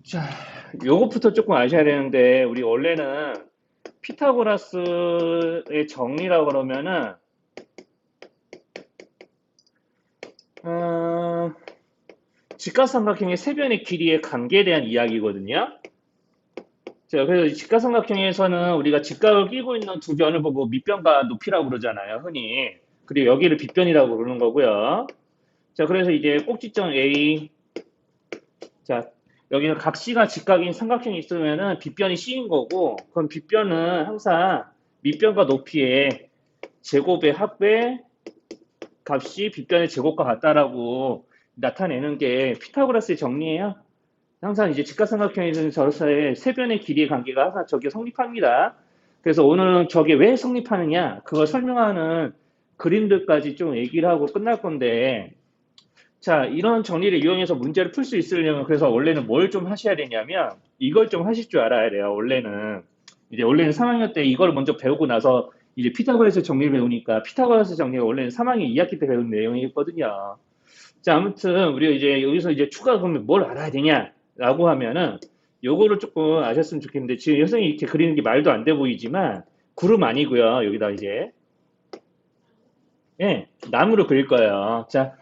자, 요것부터 조금 아셔야 되는데, 우리 원래는 피타고라스의 정리라고 그러면은, 어, 직각삼각형의 세변의 길이의 관계에 대한 이야기거든요. 자, 그래서 이 직각삼각형에서는 우리가 직각을 끼고 있는 두 변을 보고 밑변과 높이라고 그러잖아요, 흔히. 그리고 여기를 빗변이라고 그러는 거고요. 자, 그래서 이제 꼭지점 A, 자, 여기는 각 C가 직각인 삼각형이 있으면은 빗변이 C인 거고, 그럼 빗변은 항상 밑변과 높이의 제곱의 합의 값이 빗변의 제곱과 같다라고 나타내는 게 피타고라스의 정리예요. 항상 이제 직각삼각형에서는 저서의 세변의 길이의 관계가 항상 저게 성립합니다. 그래서 오늘은 저게 왜 성립하느냐, 그걸 설명하는 그림들까지 좀 얘기를 하고 끝날 건데, 자, 이런 정리를 이용해서 문제를 풀 수 있으려면 그래서 원래는 뭘 좀 하셔야 되냐면 이걸 좀 하실 줄 알아야 돼요. 원래는 3학년 때 이걸 먼저 배우고 나서 이제 피타고라스 정리를 배우니까 피타고라스 정리가 원래는 3학년 2학기 때 배운 내용이었거든요. 자, 아무튼 우리가 이제 여기서 이제 추가 그러면 뭘 알아야 되냐라고 하면은 요거를 조금 아셨으면 좋겠는데 지금 선생님이 이렇게 그리는 게 말도 안 돼 보이지만 구름 아니고요. 여기다 이제 예, 나무를 그릴 거예요. 자,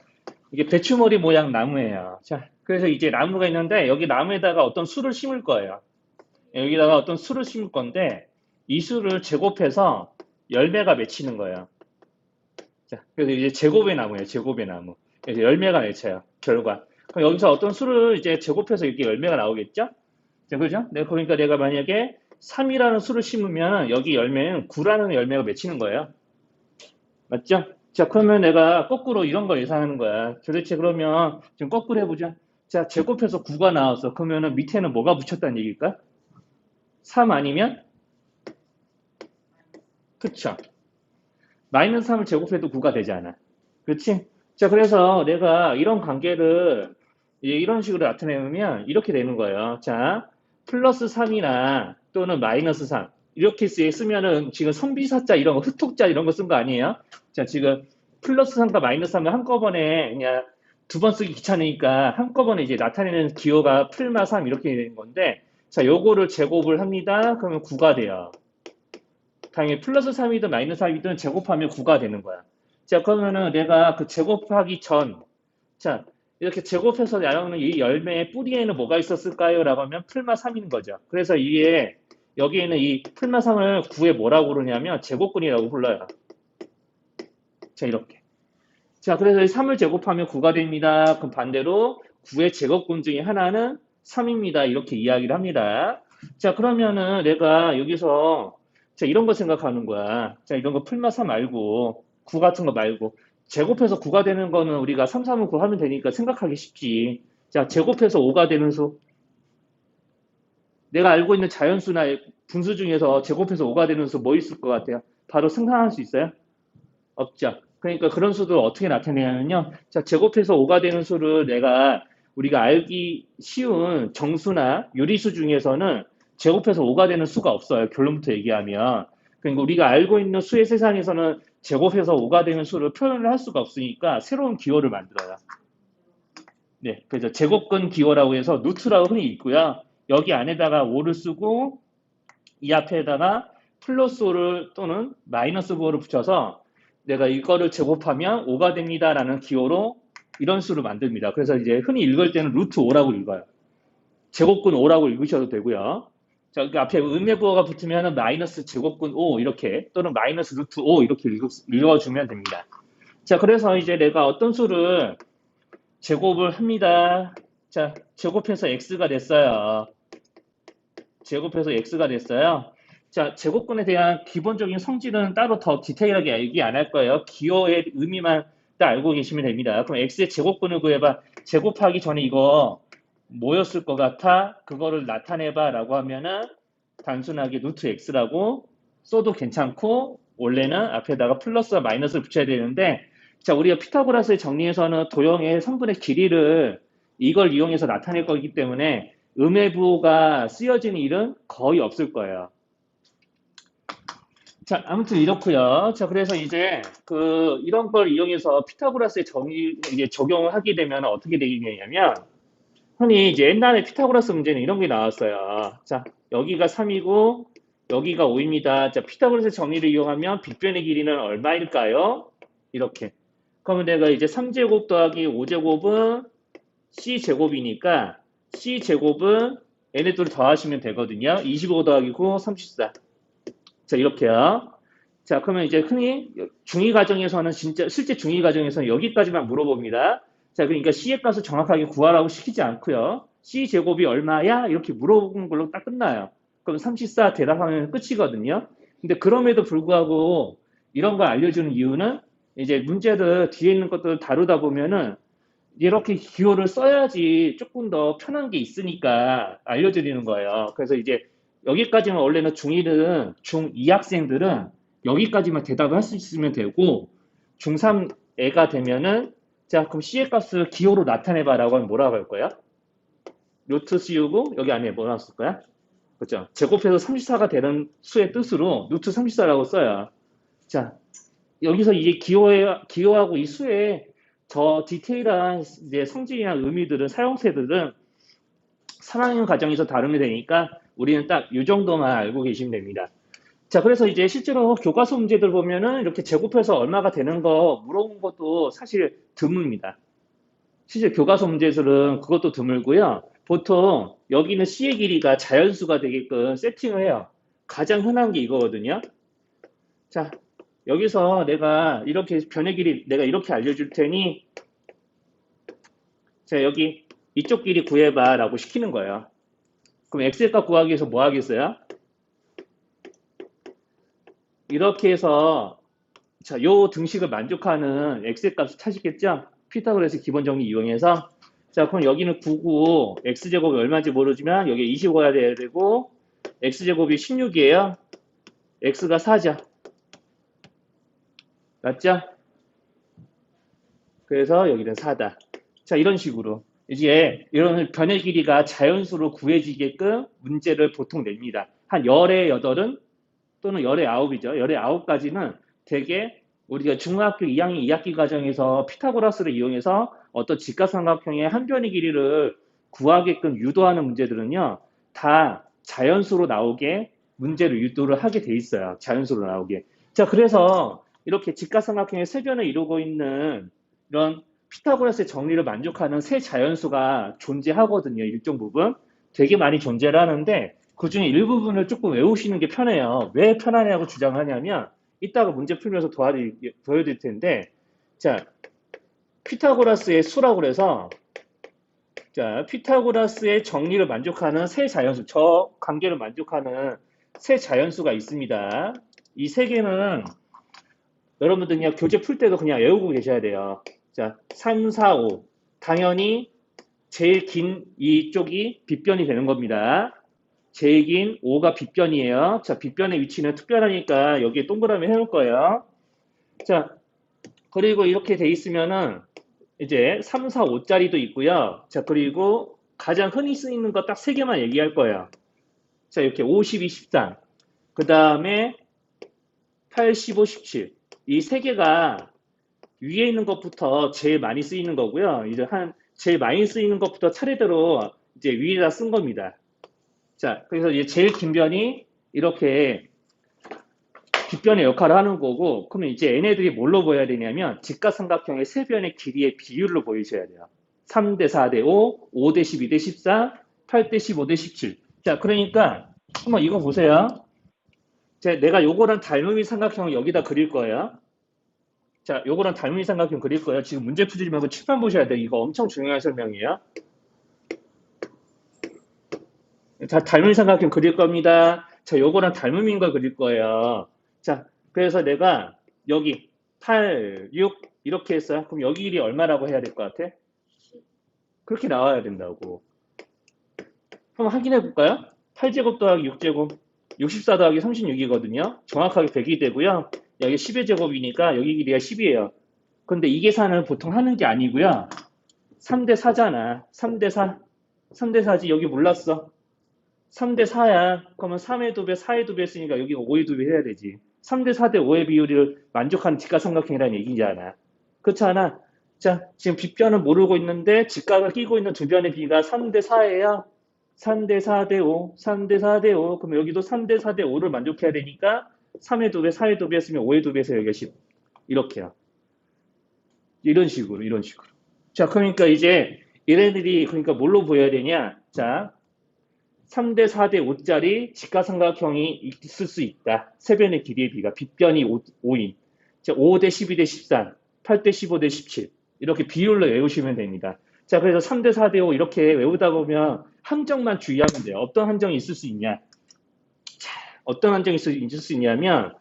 이게 배추머리 모양 나무예요. 자, 그래서 이제 나무가 있는데 여기 나무에다가 어떤 수를 심을 거예요. 여기다가 어떤 수를 심을 건데 이 수를 제곱해서 열매가 맺히는 거예요. 자, 그래서 이제 제곱의 나무예요. 제곱의 나무. 그래서 열매가 맺혀요. 결과. 그럼 여기서 어떤 수를 이제 제곱해서 이렇게 열매가 나오겠죠? 자, 그죠? 그러니까 내가 만약에 3이라는 수를 심으면 여기 열매는 9라는 열매가 맺히는 거예요. 맞죠? 자, 그러면 내가 거꾸로 이런 걸 예상하는 거야. 도대체 그러면 지금 거꾸로 해보자. 자, 제곱해서 9가 나왔어. 그러면은 밑에는 뭐가 붙였다는 얘기일까? 3 아니면? 그쵸. 마이너스 3을 제곱해도 9가 되잖아. 그렇지? 자, 그래서 내가 이런 관계를 이런 식으로 나타내면 이렇게 되는 거예요. 자, 플러스 3이나 또는 마이너스 3. 이렇게 쓰면은 지금 선비사자 이런 거, 흑톡자 이런 거 쓴 거 아니에요? 자, 지금 플러스 3과 마이너스 3을 한꺼번에 그냥 두 번 쓰기 귀찮으니까 한꺼번에 이제 나타내는 기호가 플마 3 이렇게 되는 건데, 자, 요거를 제곱을 합니다. 그러면 9가 돼요. 당연히 플러스 3이든 마이너스 3이든 제곱하면 9가 되는 거야. 자, 그러면은 내가 그 제곱하기 전, 자, 이렇게 제곱해서 나오는 이 열매의 뿌리에는 뭐가 있었을까요? 라고 하면 플마 3인 거죠. 그래서 이게, 여기에는 이 플마 3을 9에 뭐라고 그러냐면 제곱근이라고 불러요. 자, 이렇게. 자, 그래서 이 3을 제곱하면 9가 됩니다. 그럼 반대로 9의 제곱근 중에 하나는 3입니다. 이렇게 이야기를 합니다. 자, 그러면은 내가 여기서 자, 이런 거 생각하는 거야. 자, 이런 거 풀마 3 말고 9 같은 거 말고 제곱해서 9가 되는 거는 우리가 3, 3은 9 하면 되니까 생각하기 쉽지. 자, 제곱해서 5가 되는 수. 내가 알고 있는 자연수나 분수 중에서 제곱해서 5가 되는 수 뭐 있을 것 같아요? 바로 생각할 수 있어요? 없죠. 그러니까 그런 수를 어떻게 나타내냐면요. 자, 제곱해서 5가 되는 수를 우리가 알기 쉬운 정수나 유리수 중에서는 제곱해서 5가 되는 수가 없어요. 결론부터 얘기하면. 그러니까 우리가 알고 있는 수의 세상에서는 제곱해서 5가 되는 수를 표현을 할 수가 없으니까 새로운 기호를 만들어요. 네, 그래서 제곱근 기호라고 해서 루트라고 흔히 있고요. 여기 안에다가 5를 쓰고 이 앞에다가 플러스 5를 또는 마이너스 5를 붙여서 내가 이거를 제곱하면 5가 됩니다라는 기호로 이런 수를 만듭니다. 그래서 이제 흔히 읽을 때는 루트 5라고 읽어요. 제곱근 5라고 읽으셔도 되고요. 자, 그 앞에 음의 부호가 붙으면 마이너스 제곱근 5 이렇게 또는 마이너스 루트 5 이렇게 읽어주면 됩니다. 자, 그래서 이제 내가 어떤 수를 제곱을 합니다. 자, 제곱해서 x가 됐어요. 제곱해서 x가 됐어요. 자, 제곱근에 대한 기본적인 성질은 따로 더 디테일하게 얘기 안 할 거예요. 기호의 의미만 딱 알고 계시면 됩니다. 그럼 x의 제곱근을 구해봐. 제곱하기 전에 이거 뭐였을 것 같아? 그거를 나타내봐 라고 하면은 단순하게 루트 x라고 써도 괜찮고 원래는 앞에다가 플러스와 마이너스를 붙여야 되는데 자, 우리가 피타고라스의 정리에서는 도형의 성분의 길이를 이걸 이용해서 나타낼 거기 때문에 음의 부호가 쓰여지는 일은 거의 없을 거예요. 자, 아무튼 이렇고요. 자, 그래서 이제 이런 걸 이용해서 피타고라스의 정의 이제 적용을 하게 되면 어떻게 되겠냐면 흔히 이제 옛날에 피타고라스 문제는 이런 게 나왔어요. 자, 여기가 3이고 여기가 5입니다. 자, 피타고라스 정리를 이용하면 빗변의 길이는 얼마일까요? 이렇게. 그러면 내가 이제 3제곱 더하기 5제곱은 C제곱이니까 C제곱은 얘네들을 더하시면 되거든요. 25 더하기 9, 34. 자, 이렇게요. 자, 그러면 이제 흔히 중위 과정에서는 진짜 실제 중위 과정에서는 여기까지만 물어봅니다. 자, 그러니까 C의 값을 정확하게 구하라고 시키지 않고요. C 제곱이 얼마야? 이렇게 물어보는 걸로 딱 끝나요. 그럼 34 대답하면 끝이거든요. 근데 그럼에도 불구하고 이런 걸 알려주는 이유는 이제 문제를 뒤에 있는 것들을 다루다 보면은 이렇게 기호를 써야지 조금 더 편한 게 있으니까 알려드리는 거예요. 그래서 이제 여기까지는 원래는 중1은 중2 학생들은 여기까지만 대답을 할 수 있으면 되고 중3 애가 되면은 자 그럼 C의 값을 기호로 나타내봐라고 하면 뭐라고 할 거야? 루트 씌우고 여기 안에 뭐 나왔을 거야? 그렇죠? 제곱해서 34가 되는 수의 뜻으로 루트 34라고 써요. 자 여기서 이게 기호하고 이 수의 저 디테일한 이제 성질이나 의미들은 사용세들은 3학년 과정에서 다루면 되니까 우리는 딱 이 정도만 알고 계시면 됩니다. 자, 그래서 이제 실제로 교과서 문제들 보면은 이렇게 제곱해서 얼마가 되는 거 물어본 것도 사실 드뭅니다. 실제 교과서 문제들은 그것도 드물고요. 보통 여기는 C의 길이가 자연수가 되게끔 세팅을 해요. 가장 흔한 게 이거거든요. 자, 여기서 내가 이렇게 변의 길이 내가 이렇게 알려줄 테니 자, 여기 이쪽 길이 구해봐 라고 시키는 거예요. 그럼 X의 값 구하기 위해서 뭐 하겠어요? 이렇게 해서 자, 요 등식을 만족하는 X의 값을 찾으겠죠? 피타고라스 기본 정리 이용해서 자, 그럼 여기는 9고 X제곱이 얼마인지 모르지만 여기 25가 돼야 되고 X제곱이 16이에요. X가 4죠. 맞죠? 그래서 여기는 4다. 자, 이런 식으로 이제 이런 변의 길이가 자연수로 구해지게끔 문제를 보통 냅니다. 한 열의 8은 또는 열의 9이죠. 열의 9까지는 되게 우리가 중학교 2학년 2학기 과정에서 피타고라스를 이용해서 어떤 직각삼각형의 한 변의 길이를 구하게끔 유도하는 문제들은요. 다 자연수로 나오게 문제를 유도를 하게 돼 있어요. 자연수로 나오게. 자, 그래서 이렇게 직각삼각형의 세 변을 이루고 있는 이런 피타고라스의 정리를 만족하는 세 자연수가 존재하거든요. 일정 부분. 되게 많이 존재를 하는데 그 중에 일부분을 조금 외우시는 게 편해요. 왜 편하냐고 주장하냐면 이따가 문제 풀면서 보여드릴 텐데 자 피타고라스의 수라고 그래서 자 피타고라스의 정리를 만족하는 세 자연수 저 관계를 만족하는 세 자연수가 있습니다. 이 세 개는 여러분들 그냥 교재 풀 때도 그냥 외우고 계셔야 돼요. 자 3, 4, 5 당연히 제일 긴 이쪽이 빗변이 되는 겁니다. 제일 긴 5가 빗변이에요. 자, 빗변의 위치는 특별하니까 여기에 동그라미 해놓을 거예요. 자, 그리고 이렇게 돼 있으면은 이제 3, 4, 5짜리도 있고요. 자, 그리고 가장 흔히 쓰이는 거 딱 3개만 얘기할 거예요. 자, 이렇게 52, 13. 그 다음에 85, 17. 이 3개가 위에 있는 것부터 제일 많이 쓰이는 거고요. 이제 제일 많이 쓰이는 것부터 차례대로 이제 위에다 쓴 겁니다. 자, 그래서 이제 제일 긴 변이 이렇게 빗변의 역할을 하는 거고, 그러면 이제 얘네들이 뭘로 보여야 되냐면, 직각삼각형의 세 변의 길이의 비율로 보이셔야 돼요. 3대 4대 5, 5대 12대 14, 8대 15대 17. 자, 그러니까, 한번 이거 보세요. 자, 내가 요거랑 닮음이 삼각형을 여기다 그릴 거예요. 자, 요거랑 닮음이 삼각형 그릴 거예요. 지금 문제 풀지 말고 칠판 보셔야 돼요. 이거 엄청 중요한 설명이에요. 자, 닮은 삼각형 그릴 겁니다. 자, 요거랑 닮음인 걸 그릴 거예요. 자, 그래서 내가 여기 8, 6 이렇게 했어요. 그럼 여기 길이 얼마라고 해야 될 것 같아? 그렇게 나와야 된다고. 한번 확인해 볼까요? 8제곱 더하기 6제곱 64 더하기 36이거든요. 정확하게 100이 되고요. 여기 10의 제곱이니까 여기 길이가 10이에요. 근데 이 계산을 보통 하는 게 아니고요. 3대 4잖아. 3대 4. 3대 4지 여기 몰랐어. 3대 4야. 그러면 3의 2배, 4의 2배 했으니까 여기 5의 2배 해야 되지. 3대 4대 5의 비율을 만족하는 직각삼각형이라는 얘기잖아. 그렇지 않아? 자, 지금 빗변을 모르고 있는데 직각을 끼고 있는 두 변의 비가 3대 4예요. 3대 4대 5, 3대 4대 5. 그럼 여기도 3대 4대 5를 만족해야 되니까 3의 2배, 4의 2배 했으면 5의 2배에서 여기가 10. 이렇게요. 이런 식으로, 이런 식으로. 자, 그러니까 이제 얘네들이 그러니까 뭘로 보여야 되냐? 자, 3대 4대 5짜리 직각삼각형이 있을 수 있다. 세변의 길이의 비가 빗변이 5인. 자, 5대 12대 13, 8대 15대 17. 이렇게 비율로 외우시면 됩니다. 자, 그래서 3대 4대 5 이렇게 외우다 보면 함정만 주의하면 돼요. 어떤 함정이 있을 수 있냐? 자, 어떤 함정이 있을 수 있냐면,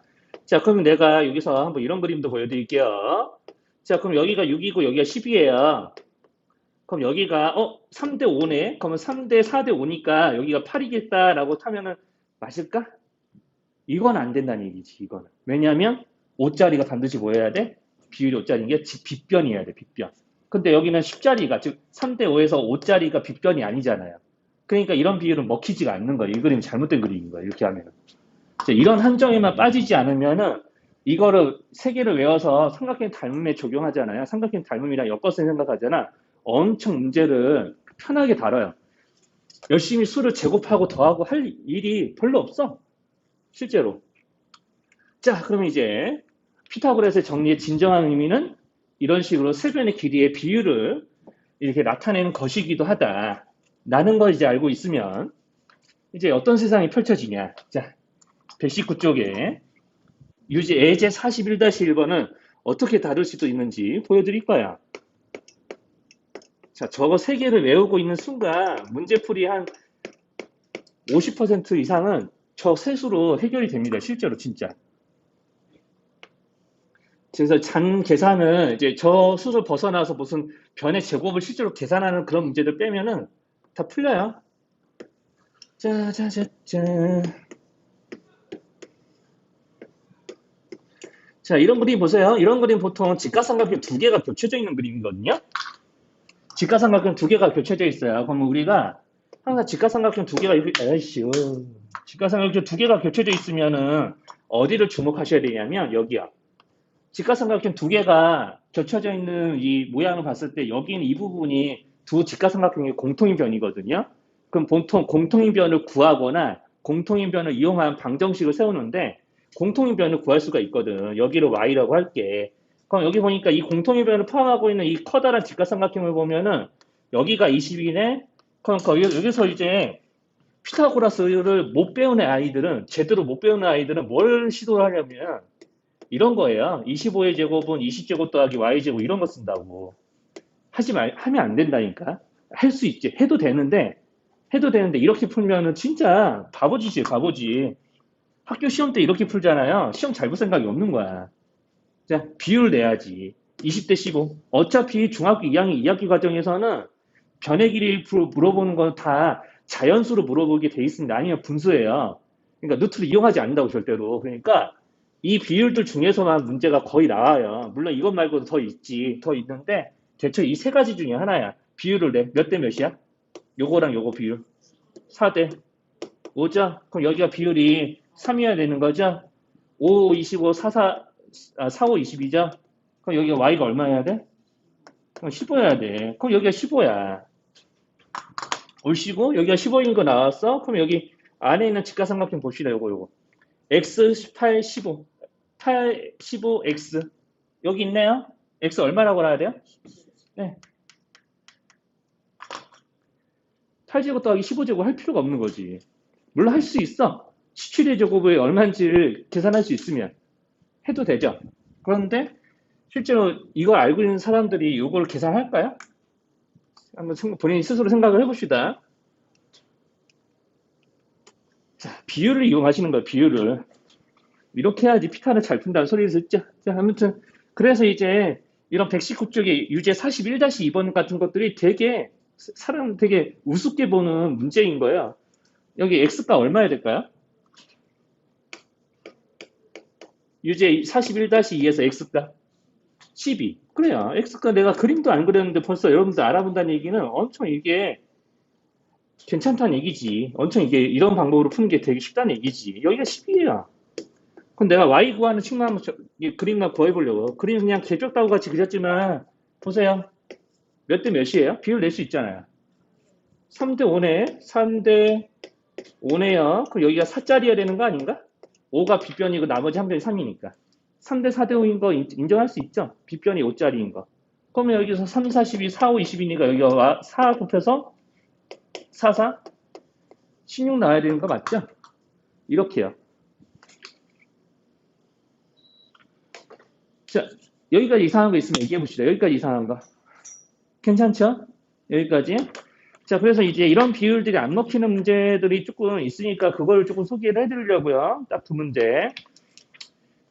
자, 그럼 내가 여기서 한번 이런 그림도 보여드릴게요. 자, 그럼 여기가 6이고 여기가 10이에요. 그럼 여기가 3대 5네. 그러면 3대 4대 5니까 여기가 8이겠다라고 타면은 맞을까? 이건 안 된다는 얘기지. 이거는. 왜냐하면 5짜리가 반드시 뭐 해야 돼? 비율이 5짜리인 게 빗변이어야 돼. 빗변. 근데 여기는 10짜리가 즉 3대 5에서 5짜리가 빗변이 아니잖아요. 그러니까 이런 비율은 먹히지가 않는 거예요. 이 그림이 잘못된 그림인 거예요. 이렇게 하면은. 이런 함정에만 빠지지 않으면은 이거를 세 개를 외워서 삼각형 닮음에 적용하잖아요. 삼각형 닮음이랑 엮어서 생각하잖아. 엄청 문제를 편하게 다뤄요. 열심히 수를 제곱하고 더하고 할 일이 별로 없어. 실제로. 자, 그럼 이제 피타고라스의 정리의 진정한 의미는 이런 식으로 세변의 길이의 비율을 이렇게 나타내는 것이기도 하다. 라는 걸 이제 알고 있으면 이제 어떤 세상이 펼쳐지냐. 자, 119쪽에 예제 41-1번은 어떻게 다룰 수도 있는지 보여드릴 거야. 자, 저거 세 개를 외우고 있는 순간 문제풀이 한 50% 이상은 저 세수로 해결이 됩니다. 실제로 진짜. 그래서 잔 계산을 이제 저 수를 벗어나서 무슨 변의 제곱을 실제로 계산하는 그런 문제들 빼면은 다 풀려요. 짜자자자. 자, 이런 그림 보세요. 이런 그림 보통 직각삼각형 두 개가 겹쳐져 있는 그림이거든요. 직각삼각형 두 개가 겹쳐져 있어요. 그러면 우리가 항상 직각삼각형 두 개가 직각삼각형 두 개가 겹쳐져 있으면은 어디를 주목하셔야 되냐면 여기요. 직각삼각형 두 개가 겹쳐져 있는 이 모양을 봤을 때 여기는 이 부분이 두 직각삼각형의 공통인 변이거든요. 그럼 보통 공통인 변을 구하거나 공통인 변을 이용한 방정식을 세우는데 공통인 변을 구할 수가 있거든. 여기를 y라고 할게. 그럼 여기 보니까 이 공통인 변을 포함하고 있는 이 커다란 직각삼각형을 보면은 여기가 20이네. 그럼 여기서 이제 피타고라스를 못 배우는 아이들은 제대로 못 배우는 아이들은 뭘 시도를 하냐면 이런 거예요. 25의 제곱은 20제곱 더하기 y제곱 이런 거 쓴다고. 하면 안 된다니까. 할 수 있지. 해도 되는데 이렇게 풀면은 진짜 바보지지, 바보지. 학교 시험 때 이렇게 풀잖아요. 시험 잘 볼 생각이 없는 거야. 자, 비율 내야지. 20대 15. 어차피 중학교 2학년 2학기 과정에서는 변의 길이 물어보는 건 다 자연수로 물어보게 돼 있습니다. 아니면 분수예요. 그러니까 루트를 이용하지 않는다고 절대로. 그러니까 이 비율들 중에서만 문제가 거의 나와요. 물론 이것 말고도 더 있지. 더 있는데 대체 이 세 가지 중에 하나야. 비율을 내. 몇 대 몇이야? 요거랑 요거 비율. 4대 5죠? 그럼 여기가 비율이 3이어야 되는 거죠? 5, 25, 4, 5, 22죠? 그럼 여기가 y가 얼마여야 돼? 그럼 15여야 돼. 그럼 여기가 15야. 올시고 여기가 15인 거 나왔어? 그럼 여기 안에 있는 직각삼각형 봅시다. 요거. x 8, 15. 8, 15, x. 여기 있네요? x 얼마라고 알아야 돼요? 네. 8제곱 더하기 15제곱 할 필요가 없는 거지. 물론 할 수 있어. 17의 제곱이 얼마인지를 계산할 수 있으면 해도 되죠. 그런데 실제로 이걸 알고 있는 사람들이 이걸 계산할까요? 한번 본인이 스스로 생각을 해봅시다. 자, 비율을 이용하시는 거예요. 비율을. 이렇게 해야지 피타를 잘 푼다는 소리를 듣죠. 자, 아무튼 그래서 이제 이런 119쪽의 유제 41-2번 같은 것들이 되게 사람 되게 우습게 보는 문제인 거예요. 여기 x가 얼마야 될까요? 유제 41-2에서 x가 12. 그래요. x가 내가 그림도 안 그렸는데 벌써 여러분들 알아본다는 얘기는 엄청 이게 괜찮다는 얘기지. 엄청 이게 이런 방법으로 푸는 게 되게 쉽다는 얘기지. 여기가 10이에요. 그럼 내가 y 구하는 측면 한번 그림만 구해보려고. 그림 그냥 개쪽 따고 같이 그렸지만 보세요. 몇 대 몇이에요? 비율 낼 수 있잖아요. 3대 5네. 3대 5네요. 그럼 여기가 4짜리여야 되는 거 아닌가? 5가 빗변이고 나머지 한 변이 3이니까. 3대 4대 5인 거 인정할 수 있죠? 빗변이 5짜리인 거. 그러면 여기서 3, 4, 12, 4, 5, 20이니까 여기가 4 곱해서 4, 4, 16 나와야 되는 거 맞죠? 이렇게요. 자, 여기까지 이상한 거 있으면 얘기해 봅시다. 여기까지 이상한 거. 괜찮죠? 여기까지. 자, 그래서 이제 이런 비율들이 안 먹히는 문제들이 조금 있으니까 그걸 조금 소개를 해드리려고요. 딱 두 문제.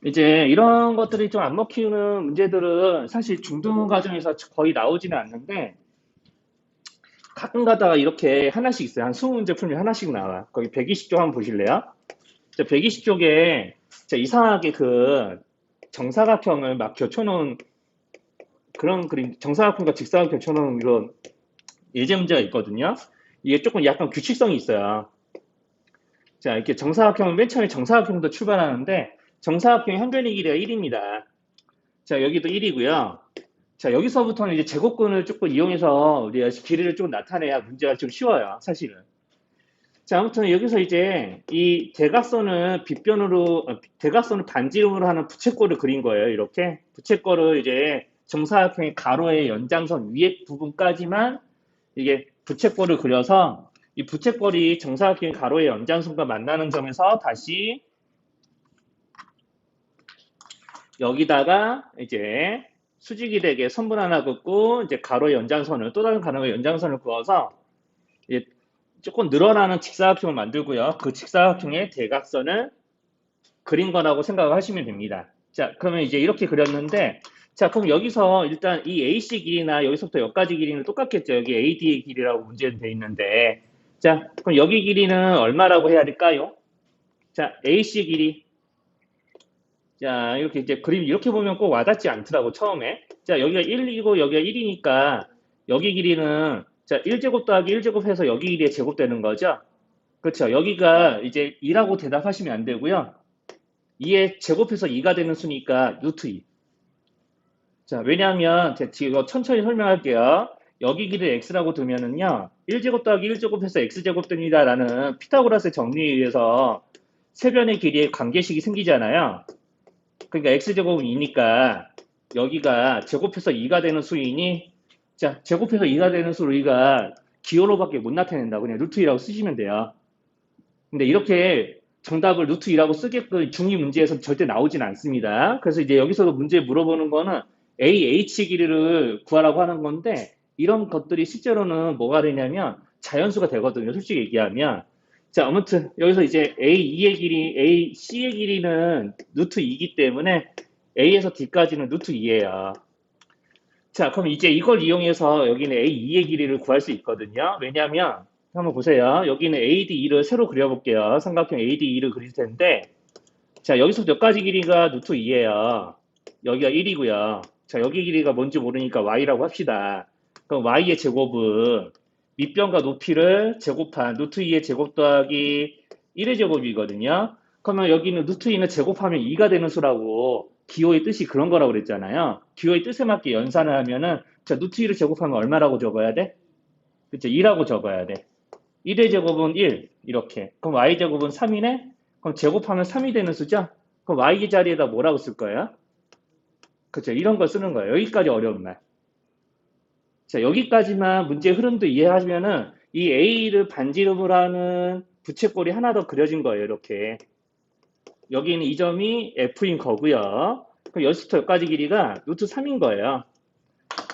이제 이런 것들이 좀 안 먹히는 문제들은 사실 중등 과정에서 거의 나오지는 않는데 가끔 가다가 이렇게 하나씩 있어요. 한 20문제 풀면 하나씩 나와. 거기 120쪽 한번 보실래요? 자, 120쪽에 이상하게 그 정사각형을 막 겹쳐놓은 그런 그림, 정사각형과 직사각형 겹쳐놓은 이런 예제 문제가 있거든요. 이게 조금 약간 규칙성이 있어요. 자, 이렇게 정사각형은 맨 처음에 정사각형부터 출발하는데 정사각형의 한 변의 길이가 1입니다. 자, 여기도 1이고요. 자, 여기서부터는 이제 제곱근을 조금 이용해서 우리가 길이를 좀 나타내야 문제가 좀 쉬워요, 사실은. 자, 아무튼 여기서 이제 이 대각선을 빗변으로, 대각선을 반지름으로 하는 부채꼴을 그린 거예요, 이렇게. 부채꼴을 이제 정사각형의 가로의 연장선 위에 부분까지만 이게 부채꼴을 그려서 이 부채꼴이 정사각형의 가로의 연장선과 만나는 점에서 다시 여기다가 이제 수직이 되게 선분 하나 긋고 이제 가로의 연장선을 또 다른 가로의 연장선을 그어서 이제 조금 늘어나는 직사각형을 만들고요. 그 직사각형의 대각선을 그린 거라고 생각을 하시면 됩니다. 자, 그러면 이제 이렇게 그렸는데 자, 그럼 여기서 일단 이 AC 길이나 여기서부터 여기까지 길이는 똑같겠죠. 여기 AD의 길이라고 문제는 돼 있는데 자, 그럼 여기 길이는 얼마라고 해야 될까요? 자, AC 길이 자, 이렇게 이제 그림 이렇게 보면 꼭 와닿지 않더라고, 처음에. 자, 여기가 1이고 여기가 1이니까 여기 길이는 자, 1제곱 더하기 1제곱 해서 여기 길이에 제곱되는 거죠? 그렇죠. 여기가 이제 2라고 대답하시면 안 되고요. 2에 제곱해서 2가 되는 수니까 루트 2. 자, 왜냐하면 제가 지금 천천히 설명할게요. 여기 길이 x라고 두면은요. 1제곱 더하기 1제곱 해서 x제곱 됩니다라는 피타고라스의 정리에 의해서 세변의 길이의 관계식이 생기잖아요. 그러니까 x제곱은 2니까 여기가 제곱해서 2가 되는 수이니 자 제곱해서 2가 되는 수를 우리가 기호로밖에 못 나타낸다. 그냥 루트 2라고 쓰시면 돼요. 근데 이렇게 정답을 루트 2라고 쓰게끔 중위 문제에서 절대 나오진 않습니다. 그래서 이제 여기서도 문제 물어보는 거는 AH 길이를 구하라고 하는 건데 이런 것들이 실제로는 뭐가 되냐면 자연수가 되거든요. 솔직히 얘기하면 자, 아무튼 여기서 이제 A2의 길이, AC의 길이는 루트 2이기 때문에 A에서 D까지는 루트 2예요. 자, 그럼 이제 이걸 이용해서 여기는 A2의 길이를 구할 수 있거든요. 왜냐하면 한번 보세요. 여기는 AD2를 새로 그려볼게요. 삼각형 AD2를 그릴 텐데 자, 여기서 몇 가지 길이가 루트 2예요. 여기가 1이고요. 자, 여기 길이가 뭔지 모르니까 Y라고 합시다. 그럼 Y의 제곱은 밑변과 높이를 제곱한 루트 2의 제곱 더하기 1의 제곱이거든요. 그러면 여기는 루트 2는 제곱하면 2가 되는 수라고 기호의 뜻이 그런 거라고 그랬잖아요. 기호의 뜻에 맞게 연산을 하면은 자, 루트 2를 제곱하면 얼마라고 적어야 돼? 그쵸, 2라고 적어야 돼. 1의 제곱은 1 이렇게. 그럼 Y 제곱은 3이네? 그럼 제곱하면 3이 되는 수죠? 그럼 Y 자리에다 뭐라고 쓸 거예요? 그쵸, 이런 걸 쓰는 거예요. 여기까지 어려운 말. 자, 여기까지만 문제 흐름도 이해하시면은 이 A를 반지름으로 하는 부채꼴이 하나 더 그려진 거예요. 이렇게. 여기는 이 점이 F인 거고요. 그럼 여기서부터 여기까지 길이가 루트 3인 거예요.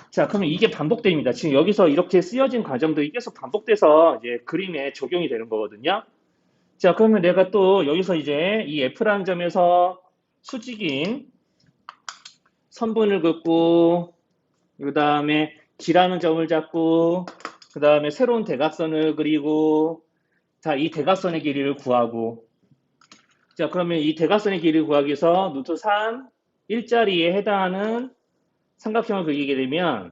자, 그러면 이게 반복됩니다. 지금 여기서 이렇게 쓰여진 과정들이 계속 반복돼서 이제 그림에 적용이 되는 거거든요. 자, 그러면 내가 또 여기서 이제 이 F라는 점에서 수직인 선분을 긋고 그 다음에 G라는 점을 잡고 그 다음에 새로운 대각선을 그리고 자, 이 대각선의 길이를 구하고 자, 그러면 이 대각선의 길이를 구하기 위해서 루트 3 1자리에 해당하는 삼각형을 그리게 되면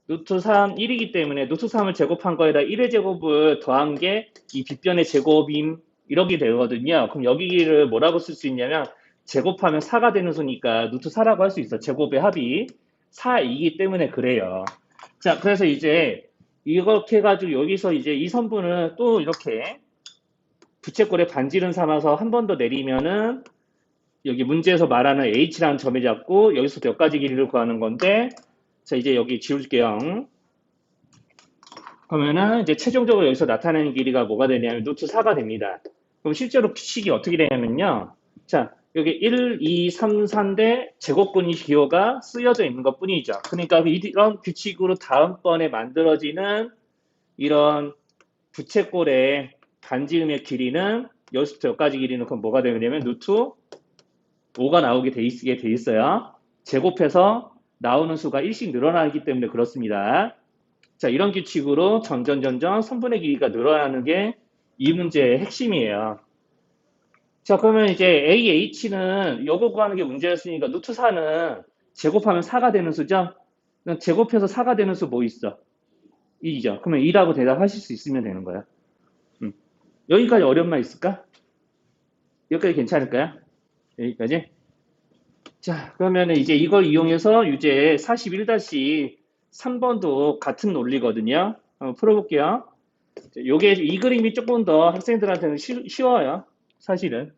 루트 3 1이기 때문에 루트 3을 제곱한 거에다 1의 제곱을 더한 게 이 빗변의 제곱임 이렇게 되거든요. 그럼 여기를 뭐라고 쓸 수 있냐면 제곱하면 4가 되는 수니까 루트 4라고 할 수 있어. 제곱의 합이. 4이기 때문에 그래요. 자, 그래서 이제 이렇게 해가지고 여기서 이제 이 선분을 또 이렇게 부채꼴에 반지름 삼아서 한 번 더 내리면은 여기 문제에서 말하는 h라는 점에 잡고 여기서 몇 가지 길이를 구하는 건데, 자, 이제 여기 지울게요. 그러면은 이제 최종적으로 여기서 나타내는 길이가 뭐가 되냐면 루트 4가 됩니다. 그럼 실제로 규칙이 어떻게 되냐면요. 자, 여기 1, 2, 3, 4인데 제곱근이 기호가 쓰여져 있는 것 뿐이죠. 그러니까 이런 규칙으로 다음번에 만들어지는 이런 부채꼴의 반지름의 길이는 여기서부터 여기까지 길이는 그럼 뭐가 되냐면 루트 5가 나오게 돼 있어요. 제곱해서 나오는 수가 1씩 늘어나기 때문에 그렇습니다. 자, 이런 규칙으로 점점 선분의 길이가 늘어나는 게 이 문제의 핵심이에요. 자, 그러면 이제 AH는 요거 구하는 게 문제였으니까 루트 4는 제곱하면 4가 되는 수죠? 그럼 제곱해서 4가 되는 수 뭐 있어? 2죠. 그러면 2라고 대답하실 수 있으면 되는 거야. 여기까지 어려운 말 있을까? 여기까지 괜찮을까요? 여기까지? 자, 그러면 이제 이걸 이용해서 유제 41-3번도 같은 논리거든요. 한번 풀어볼게요. 요게 이 그림이 조금 더 학생들한테는 쉬워요. 사실은.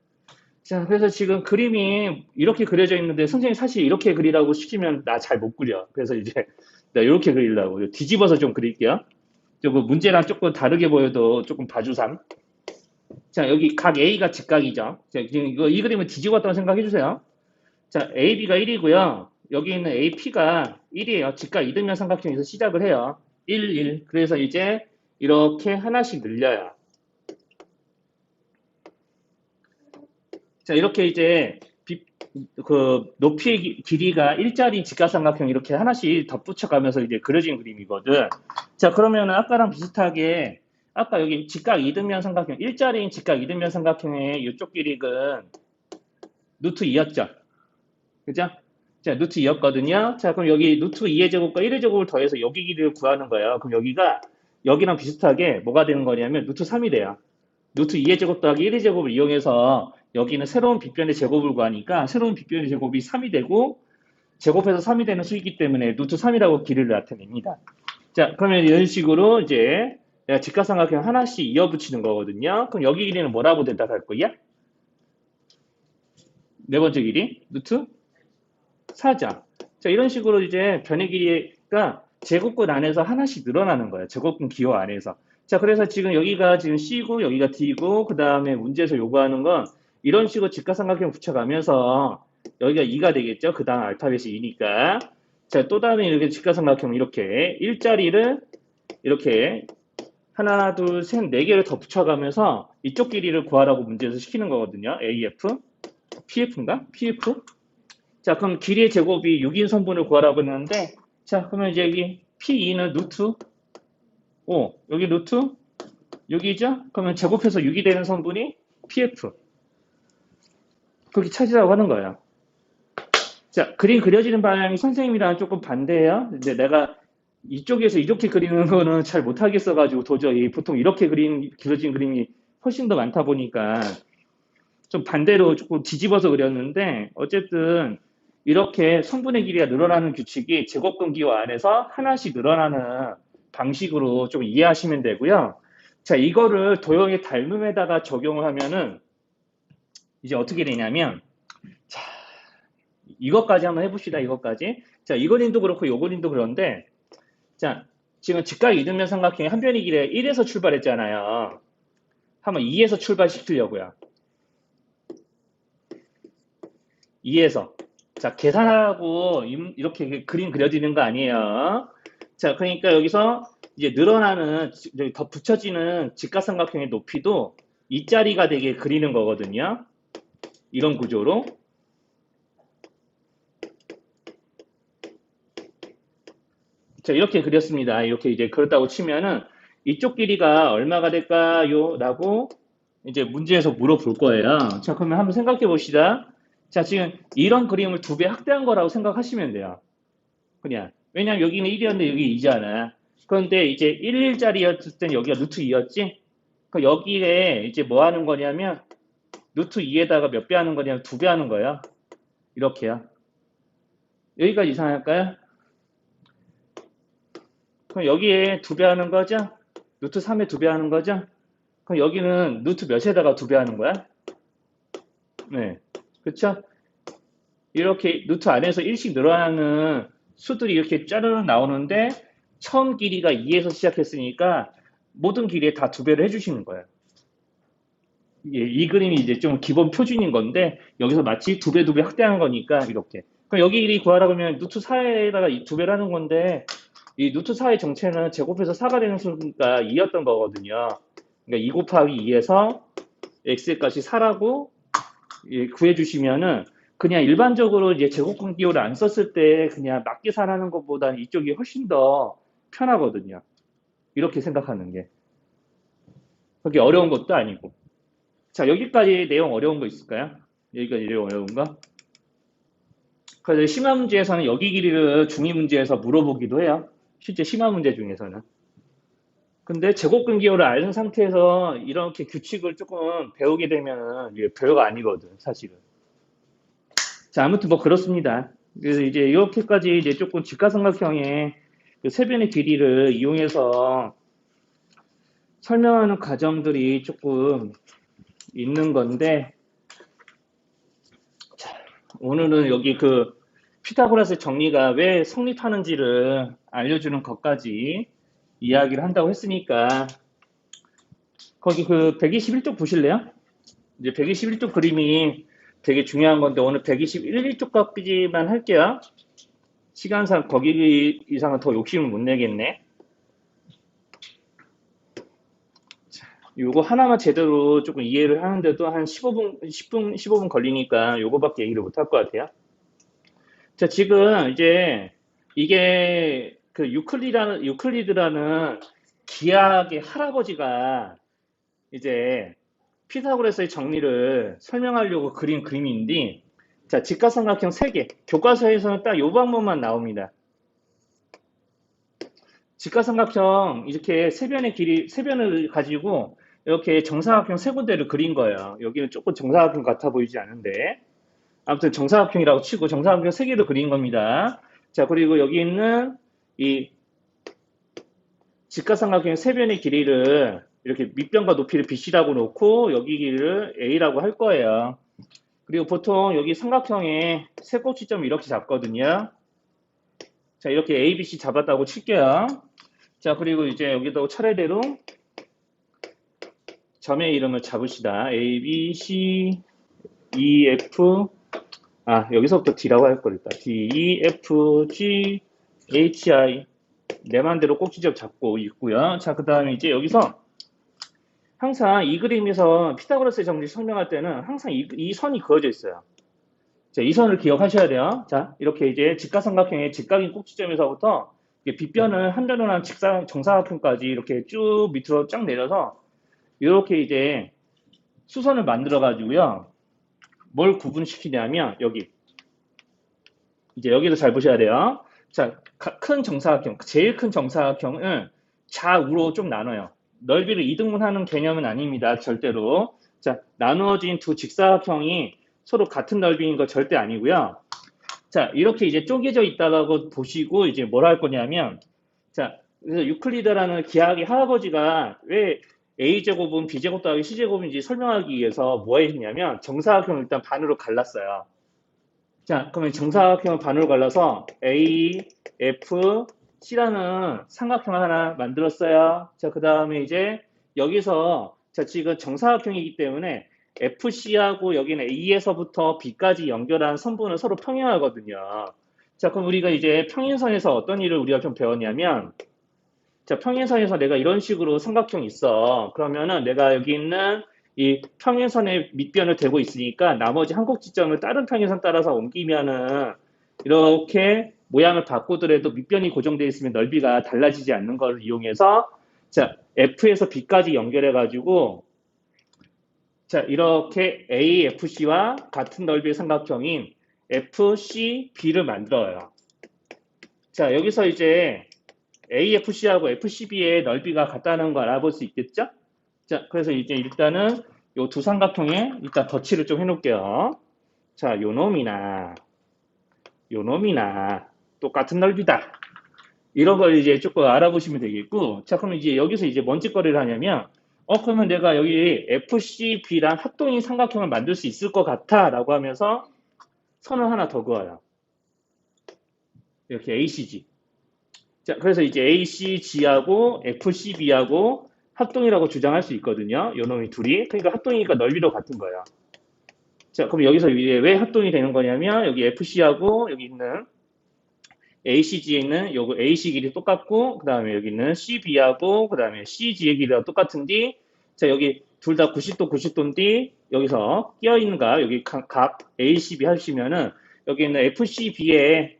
자, 그래서 지금 그림이 이렇게 그려져 있는데 선생님 사실 이렇게 그리라고 시키면 나 잘 못 그려. 그래서 이제 나 이렇게 그리려고 뒤집어서 좀 그릴게요. 조금 문제랑 조금 다르게 보여도 조금 봐주삼. 자, 여기 각 A가 직각이죠. 자, 지금 이 그림을 뒤집었다고 생각해 주세요. 자, AB가 1이고요. 여기 있는 AP가 1이에요. 직각 이등변 삼각형에서 시작을 해요. 1, 1. 그래서 이제 이렇게 하나씩 늘려요. 자, 이렇게 이제 그 높이의 길이가 일자리 직각삼각형 이렇게 하나씩 덧붙여가면서 이제 그려진 그림이거든. 자, 그러면 아까랑 비슷하게 아까 여기 직각 이등변 삼각형 일자리인 직각 이등변 삼각형의 이쪽 길이는 루트 2였죠. 그죠? 자, 루트 2였거든요. 자, 그럼 여기 루트 2의 제곱과 1의 제곱을 더해서 여기 길이를 구하는 거예요. 그럼 여기가 여기랑 비슷하게 뭐가 되는 거냐면 루트 3이 돼요. 루트 2의 제곱 더하기 1의 제곱을 이용해서 여기는 새로운 빗변의 제곱을 구하니까 새로운 빗변의 제곱이 3이 되고 제곱해서 3이 되는 수이기 때문에 루트 3이라고 길이를 나타냅니다. 자, 그러면 이런 식으로 이제 내가 직각삼각형 하나씩 이어붙이는 거거든요. 그럼 여기 길이는 뭐라고 대답할 거야? 네 번째 길이? 루트 4죠. 자, 이런 식으로 이제 변의 길이가 제곱근 안에서 하나씩 늘어나는 거예요. 제곱근 기호 안에서. 자, 그래서 지금 여기가 지금 C고 여기가 D고 그 다음에 문제에서 요구하는 건 이런 식으로 직각삼각형 붙여가면서 여기가 2가 되겠죠. 그 다음 알파벳이 2니까. 자, 또 다음에 이렇게 직각삼각형 이렇게 일자리를 이렇게 하나, 둘, 셋, 네 개를 더 붙여가면서 이쪽 길이를 구하라고 문제에서 시키는 거거든요. AF, PF인가? PF? 자, 그럼 길이의 제곱이 6인 선분을 구하라고 했는데, 자, 그러면 이제 여기 P2는 루트 5, 여기 루트 6이죠? 그러면 제곱해서 6이 되는 선분이 PF. 그렇게 찾으라고 하는 거예요. 자, 그림 그려지는 방향이 선생님이랑 조금 반대예요. 근데 내가 이쪽에서 이렇게 그리는 거는 잘 못하겠어가지고 도저히 보통 이렇게 그려진 그림이 훨씬 더 많다 보니까 좀 반대로 조금 뒤집어서 그렸는데 어쨌든 이렇게 선분의 길이가 늘어나는 규칙이 제곱근 기호 안에서 하나씩 늘어나는 방식으로 좀 이해하시면 되고요. 자, 이거를 도형의 닮음에다가 적용을 하면은 이제 어떻게 되냐면 자, 이것까지 한번 해봅시다. 이것까지. 자, 이 그림도 그렇고 이 그림도 그런데 자, 지금 직각 이등변 삼각형의 한 변의 길이에 1에서 출발했잖아요. 한번 2에서 출발시키려고요. 2에서. 자, 계산하고 이렇게 그림 그려지는 거 아니에요. 자, 그러니까 여기서 이제 늘어나는, 더 붙여지는 직각삼각형의 높이도 이 자리가 되게 그리는 거거든요. 이런 구조로. 자, 이렇게 그렸습니다. 이렇게 이제 그렇다고 치면은 이쪽 길이가 얼마가 될까요? 라고 이제 문제에서 물어볼 거예요. 자, 그러면 한번 생각해 봅시다. 자, 지금 이런 그림을 2배 확대한 거라고 생각하시면 돼요. 그냥. 왜냐면 여기는 1이었는데 여기 2잖아. 그런데 이제 1자리였을 때는 여기가 루트 2였지? 그 여기에 이제 뭐 하는 거냐면 루트 2에다가 몇 배 하는 거냐면 2배 하는 거예요. 이렇게요. 여기까지 이상할까요? 그럼 여기에 2배 하는 거죠? 루트 3에 2배 하는 거죠? 그럼 여기는 루트 몇에다가 2배 하는 거야? 네. 그쵸? 이렇게 루트 안에서 1씩 늘어나는 수들이 이렇게 짜르르 나오는데 처음 길이가 2에서 시작했으니까 모든 길이에 다 2배를 해주시는 거예요. 예, 이 그림이 이제 좀 기본 표준인 건데 여기서 마치 2배 2배 확대하는 거니까 이렇게. 그럼 여기 길이 구하라 그러면 루트 4에다가 2배를 하는 건데 이 루트 4의 정체는 제곱해서 4가 되는 수니까 2였던 거거든요. 그러니까 2 곱하기 2에서 x의 값이 4라고 구해주시면은 그냥 일반적으로 이제 제곱근기호를 안 썼을 때 그냥 맞게 살하는 것보다는 이쪽이 훨씬 더 편하거든요. 이렇게 생각하는 게. 그렇게 어려운 것도 아니고. 자, 여기까지 내용 어려운 거 있을까요? 여기까지 내용 어려운 거? 그래서 심화 문제에서는 여기 길이를 중위 문제에서 물어보기도 해요. 실제 심화 문제 중에서는. 근데 제곱근기호를 아는 상태에서 이렇게 규칙을 조금 배우게 되면은 이게 별거 아니거든, 사실은. 자, 아무튼 뭐 그렇습니다. 그래서 이제 이렇게까지 이제 조금 직가삼각형의 그 세변의 길이를 이용해서 설명하는 과정들이 조금 있는 건데, 자, 오늘은 여기 그 피타고라스 정리가 왜 성립하는지를 알려주는 것까지 이야기를 한다고 했으니까, 거기 그 121쪽 보실래요? 이제 121쪽 그림이 되게 중요한 건데, 오늘 121쪽까지만 할게요. 시간상 거기 이상은 더 욕심을 못 내겠네. 요거 하나만 제대로 조금 이해를 하는데도 한 15분 걸리니까 요거밖에 얘기를 못 할 것 같아요. 자, 지금 이제 이게 그 유클리드라는 기하학의 할아버지가 이제 피타고라스의 정리를 설명하려고 그린 그림인데, 자, 직가삼각형 3개. 교과서에서는 딱 요 방법만 나옵니다. 직가삼각형 이렇게 세변을 가지고 이렇게 정사각형 3군데를 그린 거예요. 여기는 조금 정사각형 같아 보이지 않은데 아무튼 정사각형이라고 치고 정사각형 3개를 그린 겁니다. 자, 그리고 여기 있는 이 직가삼각형 3변의 길이를 이렇게 밑변과 높이를 bc라고 놓고 여기 길이를 a라고 할 거예요. 그리고 보통 여기 삼각형에 세 꼭지점을 이렇게 잡거든요. 자, 이렇게 a, b, c 잡았다고 칠게요. 자, 그리고 이제 여기도 차례대로 점의 이름을 잡으시다. A, B, C, E, F, 여기서부터 D라고 할 거랬다. D, E, F, G, H, I. 내 맘대로 꼭지점 잡고 있고요. 자, 그 다음에 이제 여기서 항상 이 그림에서 피타고라스의 정리 설명할 때는 항상 이 선이 그어져 있어요. 자, 이 선을 기억하셔야 돼요. 자, 이렇게 이제 직가삼각형의 직각인 꼭지점에서부터 빗변을 한 변을 한 정사각형까지 이렇게 쭉 밑으로 쫙 내려서 이렇게 이제 수선을 만들어 가지고요. 뭘 구분시키냐면 여기 이제 여기도 잘 보셔야 돼요. 자, 큰 정사각형, 제일 큰 정사각형을 좌우로 좀 나눠요. 넓이를 이등분하는 개념은 아닙니다. 절대로. 자, 나누어진 두 직사각형이 서로 같은 넓이인 거 절대 아니고요. 자, 이렇게 이제 쪼개져 있다고 보시고 이제 뭘 할 거냐면, 자, 그래서 유클리드라는 기하학의 할아버지가 왜 a제곱은 b제곱 더하기 c제곱인지 설명하기 위해서 뭐 했냐면 정사각형을 일단 반으로 갈랐어요. 자, 그러면 정사각형을 반으로 갈라서 A, F, C라는 삼각형을 하나 만들었어요. 자, 그 다음에 이제 여기서 자, 지금 정사각형이기 때문에 FC하고 여기는 A에서부터 B까지 연결한 선분을 서로 평행하거든요. 자, 그럼 우리가 이제 평행선에서 어떤 일을 우리가 좀 배웠냐면, 자, 평행선에서 내가 이런 식으로 삼각형이 있어. 그러면은 내가 여기 있는 이 평행선의 밑변을 대고 있으니까 나머지 한 꼭지점을 다른 평행선 따라서 옮기면은 이렇게 모양을 바꾸더라도 밑변이 고정되어 있으면 넓이가 달라지지 않는 걸 이용해서 자, F에서 B까지 연결해 가지고 자, 이렇게 AFC와 같은 넓이의 삼각형인 FCB를 만들어요. 자, 여기서 이제 AFC하고 FCB의 넓이가 같다는 걸 알아볼 수 있겠죠? 자, 그래서 이제 일단은 요 두 삼각형에 일단 덧칠을 좀 해놓을게요. 자, 요 놈이나 똑같은 넓이다. 이런 걸 이제 조금 알아보시면 되겠고, 자, 그러면 이제 여기서 이제 뭔 짓거리를 하냐면, 그러면 내가 여기 FCB랑 합동인 삼각형을 만들 수 있을 것 같아 라고 하면서 선을 하나 더 그어요. 이렇게 ACG. 자, 그래서 이제 ACG하고 FCB하고 합동이라고 주장할 수 있거든요. 요 놈이 둘이. 그러니까 합동이니까 넓이도 같은 거예요. 자, 그럼 여기서 이제 왜 합동이 되는 거냐면, 여기 FC하고 여기 있는 ACG에 있는 요거 AC 길이 똑같고, 그 다음에 여기 있는 CB하고, 그 다음에 CG의 길이가 똑같은데, 자, 여기 둘 다 90도, 90도인데, 여기서 끼어있는가, 여기 각 ACB 하시면은, 여기 있는 FCB의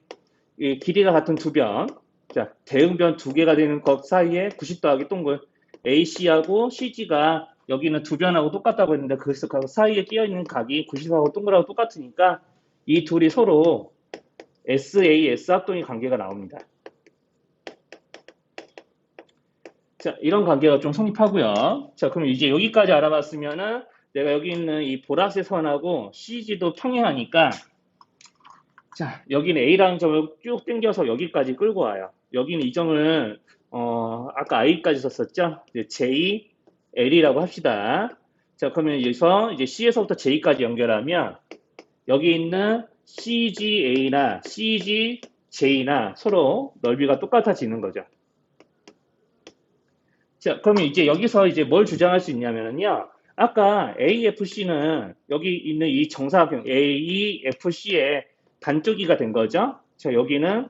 길이가 같은 두 변, 자, 대응변 두 개가 되는 것 사이에 90도 하기 동글, AC하고 CG가 여기는 두 변하고 똑같다고 했는데, 그 사이에 끼어있는 각이 90하고 동글하고 똑같으니까, 이 둘이 서로 SAS 합동의 관계가 나옵니다. 자, 이런 관계가 좀 성립하고요. 자, 그럼 이제 여기까지 알아봤으면은 내가 여기 있는 이 보라색 선하고 CG도 평행하니까 자, 여기는 A라는 점을 쭉 당겨서 여기까지 끌고 와요. 여기는 이 점을 아까 I까지 썼었죠? 이제 J, L이라고 합시다. 자, 그러면 여기서 이제 C에서부터 J까지 연결하면 여기 있는 CGA나 CGJ나 서로 넓이가 똑같아지는 거죠. 자, 그러면 이제 여기서 이제 뭘 주장할 수 있냐면요. 아까 AFC는 여기 있는 이 정사각형 AEFC의 반쪽이가 된 거죠. 자, 여기는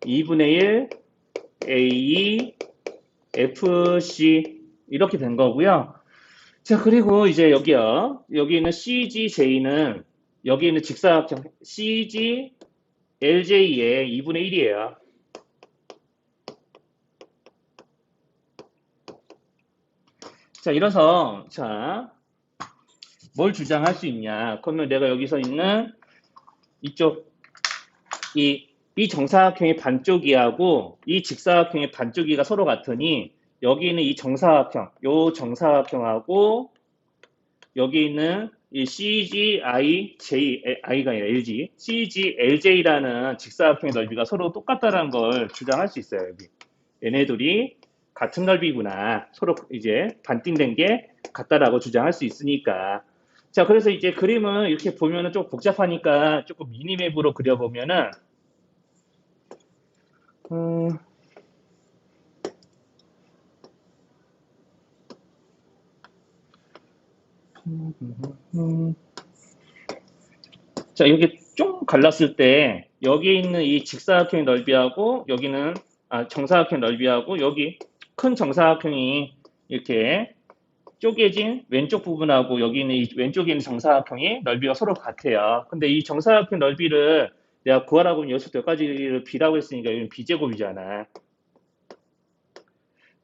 2분의 1 AEFC 이렇게 된 거고요. 자, 그리고 이제 여기요. 여기 있는 CGJ는 여기 있는 직사각형 CGLJ의 2분의 1이에요. 자, 이래서 자, 뭘 주장할 수 있냐? 그러면 내가 여기서 있는 이쪽 이 정사각형의 반쪽이하고 이 직사각형의 반쪽이가 서로 같으니 여기 있는 이 정사각형, 요 정사각형하고 여기 있는 이 CGIJ, I가 아니라 LG, CGLJ라는 직사각형의 넓이가 서로 똑같다는 걸 주장할 수 있어요. 여기 얘네들이 같은 넓이구나. 서로 이제 반띵된 게 같다라고 주장할 수 있으니까. 자, 그래서 이제 그림을 이렇게 보면은 좀 복잡하니까 조금 미니맵으로 그려보면은, 자, 이렇게 좀 갈랐을 때, 여기 있는 이 직사각형의 넓이하고, 여기는, 정사각형 넓이하고, 여기 큰 정사각형이 이렇게 쪼개진 왼쪽 부분하고 여기 있는 이 왼쪽에 있는 정사각형이 넓이가 서로 같아요. 근데 이 정사각형 넓이를 내가 구하라고 하면 여기서 몇 가지를 B라고 했으니까 여기는 B제곱이잖아.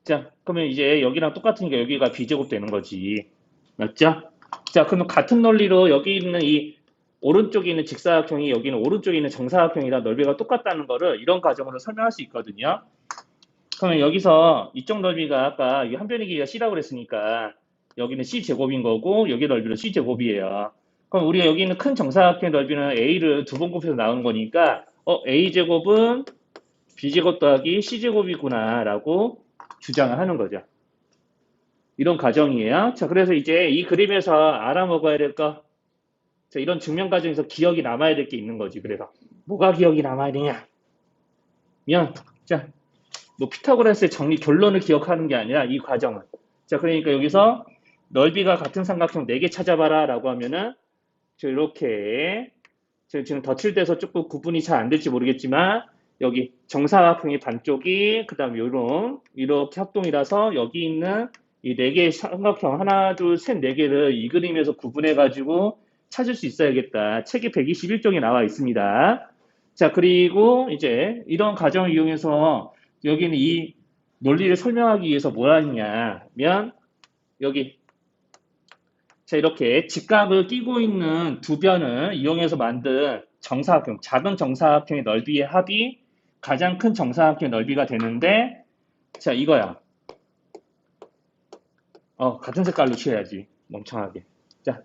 자, 그러면 이제 여기랑 똑같으니까 여기가 B제곱 되는 거지. 맞죠? 자, 그러면 같은 논리로 여기 있는 이 오른쪽에 있는 직사각형이 여기는 오른쪽에 있는 정사각형이랑 넓이가 똑같다는 거를 이런 과정으로 설명할 수 있거든요. 그러면 여기서 이쪽 넓이가 아까 이 한 변의 길이가 C라고 그랬으니까 여기는 C제곱인 거고 여기 넓이는 C제곱이에요. 그럼 우리가 여기 있는 큰 정사각형 넓이는 A를 두 번 곱해서 나오는 거니까 A제곱은 B제곱 더하기 C제곱이구나 라고 주장을 하는 거죠. 이런 과정이에요. 자, 그래서 이제 이 그림에서 알아먹어야 될 거, 자, 이런 증명 과정에서 기억이 남아야 될 게 있는 거지. 그래서 뭐가 기억이 남아야 되냐? 자, 뭐 피타고라스의 정리 결론을 기억하는 게 아니라 이 과정을. 자, 그러니까 여기서 넓이가 같은 삼각형 4개 찾아봐라 라고 하면은 저 이렇게 지금 덧칠돼서 조금 구분이 잘 안 될지 모르겠지만 여기 정사각형의 반쪽이 그다음에 요런 이렇게 합동이라서 여기 있는 이 4개의 삼각형 하나 둘 셋 4개를 이 그림에서 구분해 가지고 찾을 수 있어야겠다. 책에 121쪽에 나와 있습니다. 자, 그리고 이제 이런 과정을 이용해서 여기는 이 논리를 설명하기 위해서 뭘 하냐면 여기 자, 이렇게 직각을 끼고 있는 두 변을 이용해서 만든 정사각형, 작은 정사각형의 넓이의 합이 가장 큰 정사각형의 넓이가 되는데, 자, 이거야. 같은 색깔로 칠해야지. 멍청하게. 자,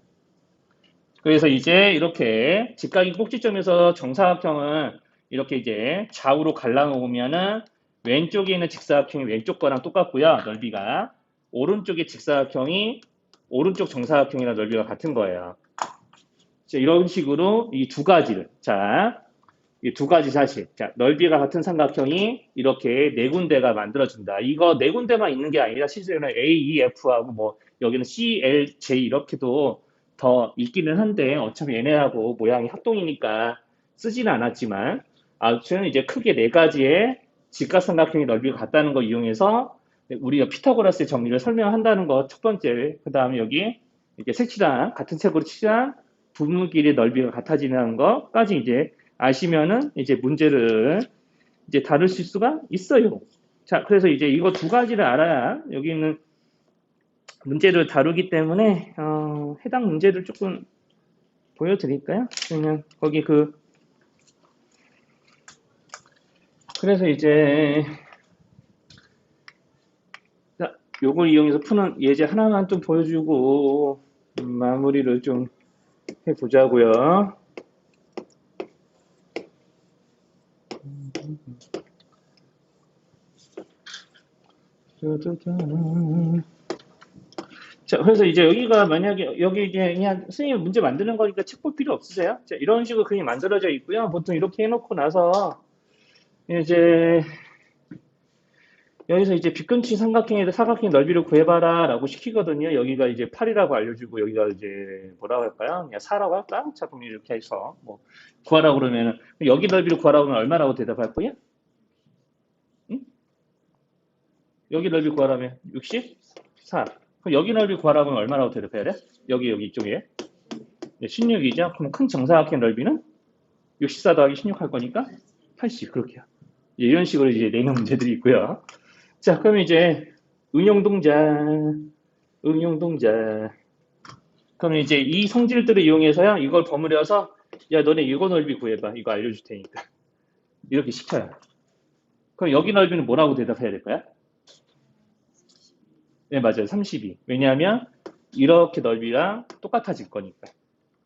그래서 이제 이렇게 직각이 꼭지점에서 정사각형을 이렇게 이제 좌우로 갈라놓으면은 왼쪽에 있는 직사각형이 왼쪽 거랑 똑같고요. 넓이가. 오른쪽에 직사각형이 오른쪽 정사각형이랑 넓이가 같은 거예요. 자, 이런 식으로 이 두 가지를. 자, 이 두 가지 사실. 자, 넓이가 같은 삼각형이 이렇게 네 군데가 만들어진다. 이거 네 군데만 있는 게 아니라 실제로는 A, E, F하고 뭐 여기는 C, L, J 이렇게도 더 있기는 한데 어차피 얘네하고 모양이 합동이니까 쓰지는 않았지만 아무튼 이제 크게 네 가지의 직각삼각형의 넓이가 같다는 거 이용해서 우리가 피타고라스의 정리를 설명한다는 거 첫 번째. 그 다음에 여기 이렇게 색칠한 같은 색으로 칠한 부분끼리 넓이가 같아지는 것까지 이제 아시면은 이제 문제를 이제 다룰 수가 있어요. 자, 그래서 이제 이거 두 가지를 알아야 여기 있는 문제를 다루기 때문에 해당 문제를 조금 보여드릴까요? 그러면 거기 그래서 이제 자, 요걸 이용해서 푸는 예제 하나만 좀 보여주고 마무리를 좀 해보자고요. 자, 그래서 이제 여기가 만약에 여기 이제 그냥 선생님 문제 만드는 거니까 책 볼 필요 없으세요? 자, 이런 식으로 그림이 만들어져 있고요. 보통 이렇게 해놓고 나서 이제 여기서 이제 빗근친 삼각형의 사각형 넓이를 구해봐라 라고 시키거든요. 여기가 이제 8이라고 알려주고 여기가 이제 뭐라고 할까요? 그냥 4라고 할까? 자, 그럼 이렇게 해서 뭐 구하라고 그러면은 여기 넓이를 구하라고 하면 얼마라고 대답할 거예요? 응? 여기 넓이 구하라면 64. 그럼 여기 넓이 구하라고 하면 얼마라고 대답해야 돼? 여기 이쪽에 16이죠. 그럼 큰 정사각형 넓이는 64 더하기 16 할 거니까 80 그렇게요. 이런 식으로 이제 내는 문제들이 있고요. 자, 그럼 이제 응용 동작. 그럼 이제 이 성질들을 이용해서요. 이걸 버무려서 야, 너네 이거 넓이 구해봐. 이거 알려줄 테니까. 이렇게 시켜요. 그럼 여기 넓이는 뭐라고 대답해야 될까요? 네, 맞아요. 32. 왜냐하면 이렇게 넓이랑 똑같아질 거니까.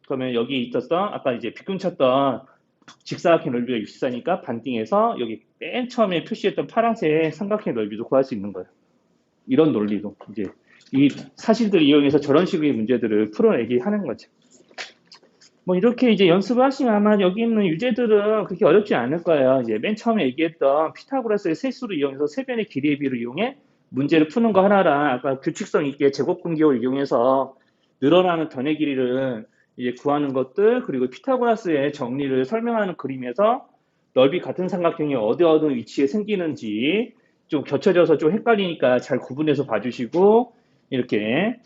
그러면 여기 있었던 아까 이제 빗금쳤던 직사각형 넓이가 64니까 반띵해서 여기 맨 처음에 표시했던 파란색 삼각형 넓이도 구할 수 있는 거예요. 이런 논리도 이제 이 사실들을 이용해서 저런 식의 문제들을 풀어내기 하는 거죠. 뭐 이렇게 이제 연습을 하시면 아마 여기 있는 유제들은 그렇게 어렵지 않을 거예요. 이제 맨 처음에 얘기했던 피타고라스의 세수를 이용해서 세변의 길이의 비를 이용해 문제를 푸는 거 하나랑 아까 규칙성 있게 제곱근기호를 이용해서 늘어나는 변의 길이를 이제 구하는 것들 그리고 피타고라스의 정리를 설명하는 그림에서 넓이 같은 삼각형이 어디 위치에 생기는지 좀 겹쳐져서 좀 헷갈리니까 잘 구분해서 봐주시고 이렇게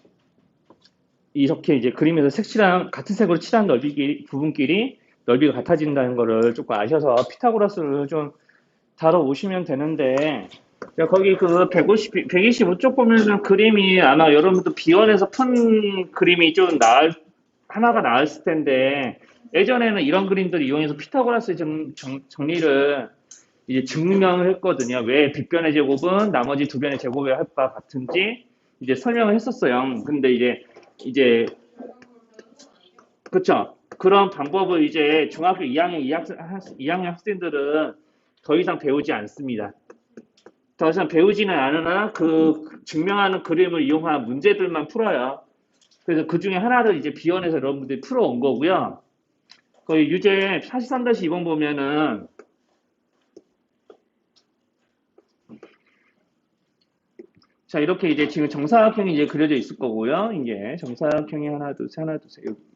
이제 그림에서 색칠한 같은 색으로 칠한 부분끼리 넓이가 같아진다는 거를 조금 아셔서 피타고라스를 좀 다뤄오시면 되는데 거기 125쪽 보면은 그림이 아마 여러분도 비원에서 푼 그림이 좀 하나가 나았을 텐데 예전에는 이런 그림들을 이용해서 피타고라스의 정리를 이제 증명을 했거든요. 왜 빗변의 제곱은 나머지 두 변의 제곱의 합과 같은지 이제 설명을 했었어요. 근데 이제 그쵸. 그런 방법을 이제 중학교 2학년 학생들은 더 이상 배우지 않습니다. 더 이상 배우지는 않으나 그 증명하는 그림을 이용한 문제들만 풀어요. 그래서 그 중에 하나를 이제 비원에서 여러분들이 풀어온 거고요. 거의 유제 43-2번 보면은 자, 이렇게 이제 지금 정사각형이 이제 그려져 있을 거고요. 이게 정사각형이 하나, 둘, 셋,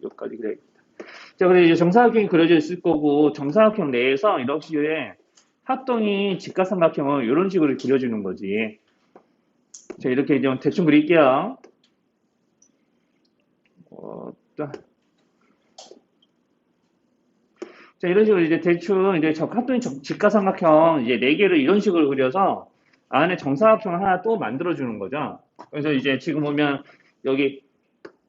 여기까지 그려야겠다. 자, 그리고 이제 정사각형이 그려져 있을 거고, 정사각형 내에서 이런 식의 합동이 직각삼각형을 이런 식으로 그려주는 거지. 자, 이렇게 이제 대충 그릴게요. 자, 이런 식으로 이제 대충 이제 합동이 직각삼각형 이제 4개를 이런 식으로 그려서 안에 정사각형을 하나 또 만들어주는 거죠. 그래서 이제 지금 보면 여기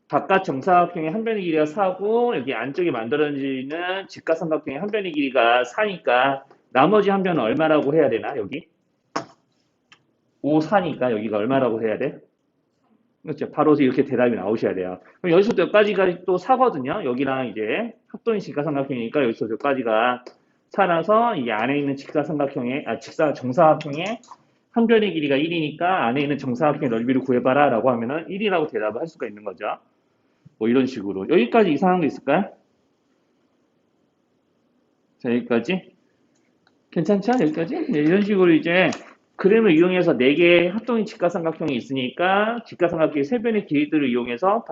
바깥 정사각형의 한 변의 길이가 4고 여기 안쪽에 만들어지는 직각삼각형의 한 변의 길이가 4니까 나머지 한 변은 얼마라고 해야 되나 여기? 5, 4니까 여기가 얼마라고 해야 돼? 그렇죠. 바로 이렇게 대답이 나오셔야 돼요. 그럼 여기서 여기까지가 또 4거든요. 여기랑 이제 합동이 직각삼각형이니까 여기서 여기까지가 살아서 이 안에 있는 정사각형의 한 변의 길이가 1이니까 안에 있는 정사각형의 넓이를 구해봐라 라고 하면은 1이라고 대답을 할 수가 있는 거죠. 뭐 이런 식으로. 여기까지 이상한 거 있을까요? 자, 여기까지. 괜찮죠? 여기까지? 네, 이런 식으로 이제 그림을 이용해서 4개의 합동의 직각삼각형이 있으니까 직각삼각형의 세 변의 길이들을 이용해서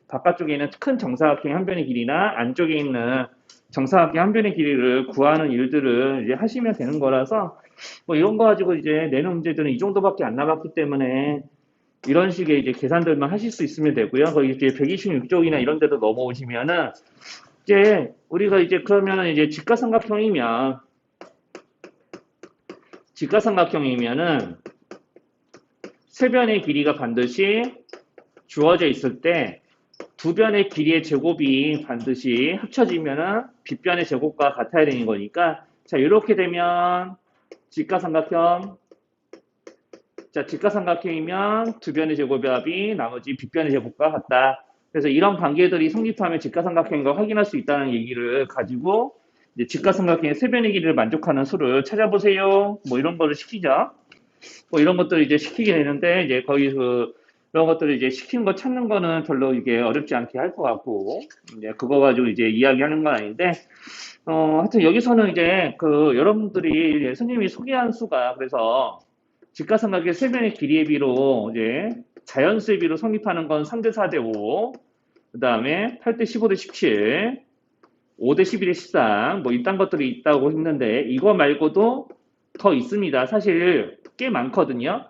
바깥쪽에 있는 큰 정사각형의 한 변의 길이나 안쪽에 있는 정사각형 한 변의 길이를 구하는 일들을 이제 하시면 되는 거라서 뭐 이런 거 가지고 이제 내는 문제들은 이 정도밖에 안 나갔기 때문에 이런 식의 이제 계산들만 하실 수 있으면 되고요. 거기 이제 126쪽이나 이런 데도 넘어오시면은 이제 우리가 이제 그러면은 이제 직각삼각형이면은 세 변의 길이가 반드시 주어져 있을 때 두 변의 길이의 제곱이 반드시 합쳐지면은 빗변의 제곱과 같아야 되는 거니까 자 이렇게 되면 직각삼각형 자 직각삼각형이면 두 변의 제곱의 합이 나머지 빗변의 제곱과 같다. 그래서 이런 관계들이 성립하면 직각삼각형인 걸 확인할 수 있다는 얘기를 가지고 이제 직각삼각형의 세 변의 길이를 만족하는 수를 찾아보세요. 뭐 이런 거를 시키죠. 뭐 이런 것들을 이제 시키게 되는데 이제 거기 이런 것들을 이제 시키는 거 찾는 거는 별로 이게 어렵지 않게 할 것 같고 이제 그거 가지고 이제 이야기하는 건 아닌데 하여튼 여기서는 이제 그 여러분들이 선생님이 소개한 수가 그래서 직각삼각의 세 변의 길이의 비로 이제 자연수의 비로 성립하는 건 3대 4대 5, 그 다음에 8대 15대 17, 5대 11대 13, 뭐 이딴 것들이 있다고 했는데 이거 말고도 더 있습니다. 사실 꽤 많거든요.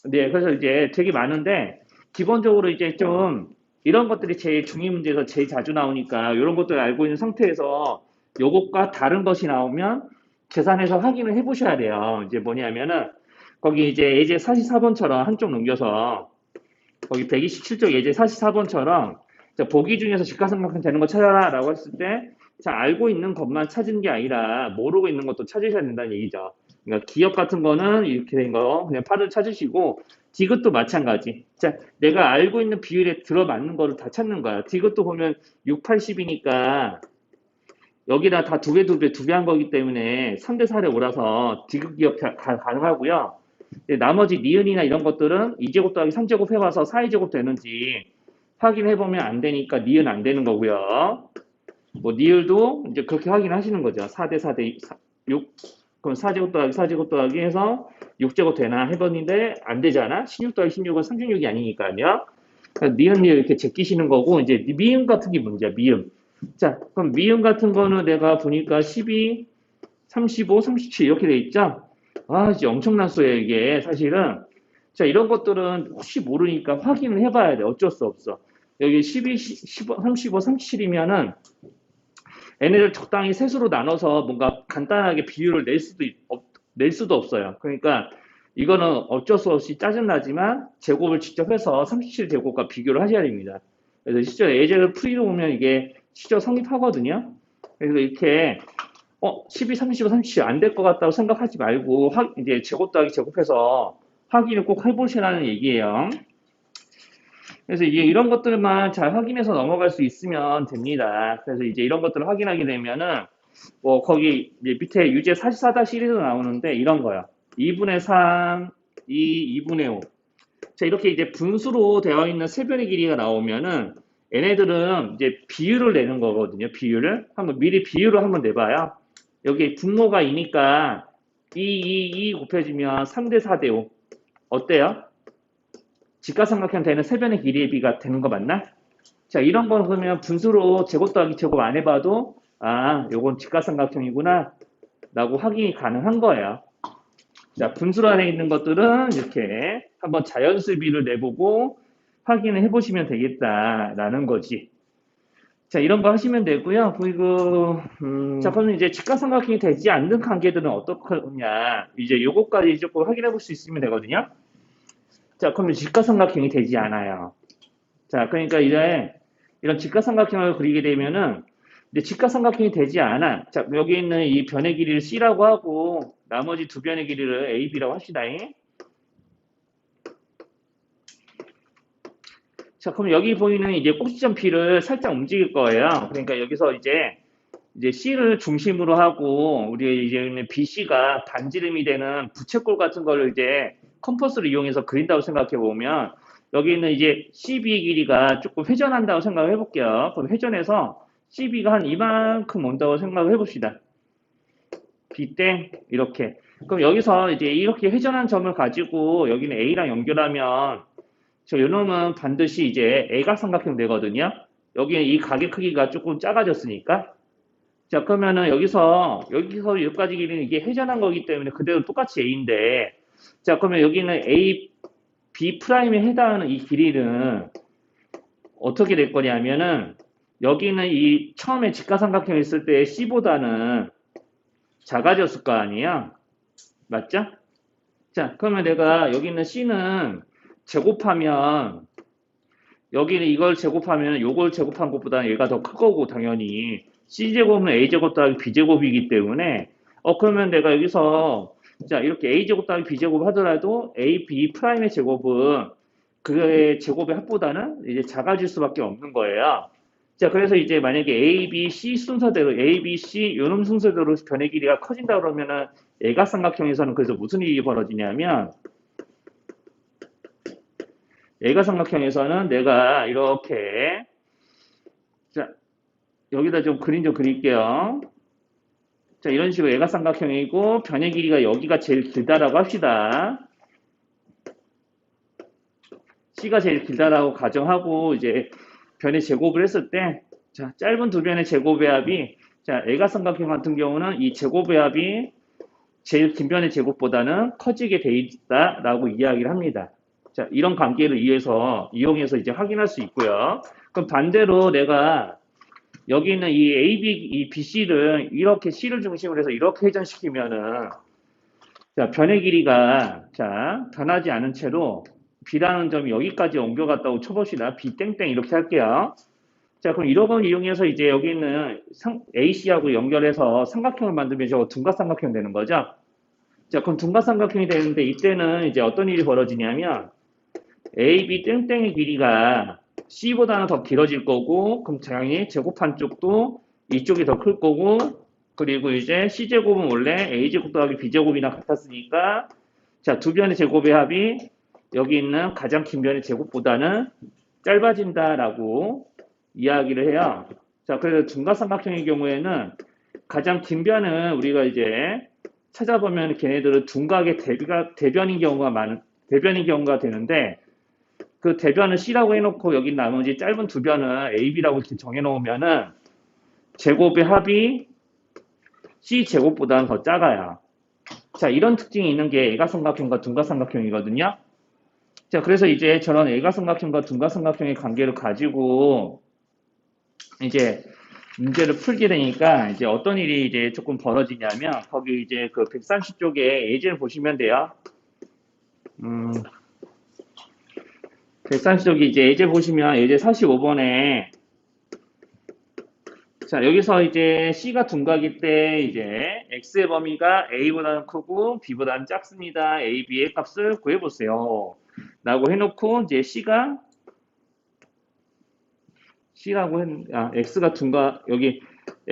네, 그래서 이제 되게 많은데 기본적으로 이제 좀 이런 것들이 제일 중위 문제에서 제일 자주 나오니까 이런 것들을 알고 있는 상태에서 요것과 다른 것이 나오면 계산해서 확인을 해보셔야 돼요. 이제 뭐냐면은 거기 이제 예제 44번처럼 한쪽 넘겨서 거기 127쪽 예제 44번처럼 보기 중에서 직각삼각형 되는 거 찾아라 라고 했을 때 자, 알고 있는 것만 찾은 게 아니라 모르고 있는 것도 찾으셔야 된다는 얘기죠. 그러니까 기억 같은 거는 이렇게 된 거 그냥 팔을 찾으시고 디귿도 마찬가지. 자, 내가 알고 있는 비율에 들어맞는 거를 다 찾는 거야. 디귿도 보면 6, 80이니까 여기다 다 두 배 한 거기 때문에 3대 4대 5라서 디귿 기억 가능하고요. 나머지 니은이나 이런 것들은 2제곱 더하기 3제곱 해봐서 4제곱 되는지 확인해보면 안 되니까 니은 안 되는 거고요. 뭐 니을도 이제 그렇게 확인하시는 거죠. 4대 4대 6 그럼 4제곱 더하기 4제곱 더하기 해서 6제곱 되나 해봤는데 안 되잖아. 16 더하기 16은 36이 아니니까요. 니은 니을 이렇게 제끼시는 거고 이제 미음 같은 게 문제야. 미음. 자 그럼 미음 같은 거는 내가 보니까 12, 35, 37 이렇게 돼 있죠. 아 이제 엄청난 수예요 이게 사실은. 자 이런 것들은 혹시 모르니까 확인을 해봐야 돼. 어쩔 수 없어. 여기 12, 15, 35, 37이면은 얘네를 적당히 셋으로 나눠서 뭔가 간단하게 비율을 낼 수도 없어요. 그러니까 이거는 어쩔 수 없이 짜증나지만 제곱을 직접 해서 37제곱과 비교를 하셔야 됩니다. 그래서 실제 예제를 풀이로 보면 이게 실제 성립하거든요. 그래서 이렇게 12, 35, 37 안 될 것 같다고 생각하지 말고 이제 제곱 더하기 제곱해서 확인을 꼭 해보시라는 얘기예요. 그래서 이제 이런 것들만 잘 확인해서 넘어갈 수 있으면 됩니다. 그래서 이제 이런 것들을 확인하게 되면은 뭐 거기 이제 밑에 유제 44-1에도 나오는데 이런 거요. 2분의 3, 2분의 5. 자 이렇게 이제 분수로 되어 있는 세 변의 길이가 나오면은 얘네들은 이제 비율을 내는 거거든요. 비율을 한번 미리 비율을 한번 내봐요. 여기 분모가 2니까 2 곱해지면 3대 4대 5. 어때요? 직각삼각형 되는 세 변의 길이의 비가 되는 거 맞나? 자, 이런 거 그러면 분수로 제곱 더하기 제곱 안 해봐도 요건 직각삼각형이구나 라고 확인이 가능한 거예요. 자, 분수로 안에 있는 것들은 이렇게 한번 자연수비를 내보고 확인을 해보시면 되겠다라는 거지. 자, 이런 거 하시면 되고요. 그리고 자, 그러면 이제 직각삼각형이 되지 않는 관계들은 어떻냐? 이제 요거까지 조금 확인해 볼 수 있으면 되거든요. 자, 그러면 직각삼각형이 되지 않아요. 자, 그러니까 이제 이런 직각삼각형을 그리게 되면은 이제 직각삼각형이 되지 않아. 자, 여기 있는 이 변의 길이를 C라고 하고 나머지 두 변의 길이를 A, B라고 합시다. 자, 그럼 여기 보이는 이제 꼭지점 P를 살짝 움직일 거예요. 그러니까 여기서 이제 이제 C를 중심으로 하고 우리 이제 BC가 반지름이 되는 부채꼴 같은 걸 이제 컴퍼스를 이용해서 그린다고 생각해 보면 여기는 이제 CB 길이가 조금 회전한다고 생각을 해볼게요. 그럼 회전해서 CB가 한 이만큼 온다고 생각을 해봅시다. B땡 이렇게. 그럼 여기서 이제 이렇게 회전한 점을 가지고 여기는 A랑 연결하면 저 요놈은 반드시 이제 A각삼각형 되거든요. 여기는 이 가게 크기가 조금 작아졌으니까. 자, 그러면은 여기서 여기까지 길이는 이게 회전한 거기 때문에 그대로 똑같이 A인데, 자, 그러면 여기는 A, B 프라임에 해당하는 이 길이는 어떻게 될 거냐면은, 여기는 이 처음에 직가삼각형 있을 때 C보다는 작아졌을 거 아니야? 맞죠? 자, 그러면 내가 여기 있는 C는 제곱하면, 여기는 이걸 제곱하면 요걸 제곱한 것보다 얘가 더 클 거고, 당연히. C제곱은 A제곱 더하기 B제곱이기 때문에, 그러면 내가 여기서, 자, 이렇게 A제곱 더하기 B제곱 하더라도 A, B 프라임의 제곱은 그의 제곱의 합보다는 이제 작아질 수밖에 없는 거예요. 자, 그래서 이제 만약에 A, B, C 순서대로, A, B, C 요놈 순서대로 변의 길이가 커진다 그러면은 애가삼각형에서는 그래서 무슨 일이 벌어지냐면, 애가삼각형에서는 내가 이렇게, 자, 여기다 좀 그림 좀 그릴게요. 자, 이런 식으로 애가삼각형이고 변의 길이가 여기가 제일 길다라고 합시다. C가 제일 길다라고 가정하고 이제 변의 제곱을 했을 때, 자, 짧은 두 변의 제곱의 합이, 자, 애가삼각형 같은 경우는 이 제곱의 합이 제일 긴 변의 제곱보다는 커지게 돼 있다라고 이야기를 합니다. 자, 이런 관계를 이용해서 이제 확인할 수 있고요. 그럼 반대로 내가 여기 있는 이 AB, 이 BC를 이렇게 C를 중심으로 해서 이렇게 회전시키면은, 자, 변의 길이가, 자, 변하지 않은 채로 B라는 점이 여기까지 옮겨갔다고 쳐봅시다. B 땡땡 이렇게 할게요. 자, 그럼 이런 걸 이용해서 이제 여기 있는 AC하고 연결해서 삼각형을 만들면 저거 둔각삼각형 되는 거죠. 자, 그럼 둔각삼각형이 되는데 이때는 이제 어떤 일이 벌어지냐면 AB 땡땡의 길이가 C보다는 더 길어질 거고, 그럼 당연히 제곱한 쪽도 이쪽이 더 클 거고, 그리고 이제 C제곱은 원래 A제곱 더하기 B제곱이나 같았으니까, 자, 두 변의 제곱의 합이 여기 있는 가장 긴 변의 제곱보다는 짧아진다라고 이야기를 해요. 자, 그래서 둔각삼각형의 경우에는 가장 긴 변은 우리가 이제 찾아보면 걔네들은 둔각의 대변인 경우가 되는데, 그 대변을 C라고 해놓고 여기 나머지 짧은 두 변을 A, B라고 이렇게 정해놓으면은 제곱의 합이 C 제곱보다는 더 작아요. 자, 이런 특징이 있는 게 애가삼각형과 둔각삼각형이거든요. 자, 그래서 이제 저런 애가삼각형과 둔각삼각형의 관계를 가지고 이제 문제를 풀게 되니까 이제 어떤 일이 이제 조금 벌어지냐면 거기 이제 그 130쪽에 예제를 보시면 돼요. 130쪽에 이제 예제 보시면 예제 45번에 자, 여기서 이제 C가 둔각일 때 이제 X의 범위가 A보다는 크고 B보다는 작습니다. A, B의 값을 구해보세요. 라고 해놓고 이제 X가 둔각, 여기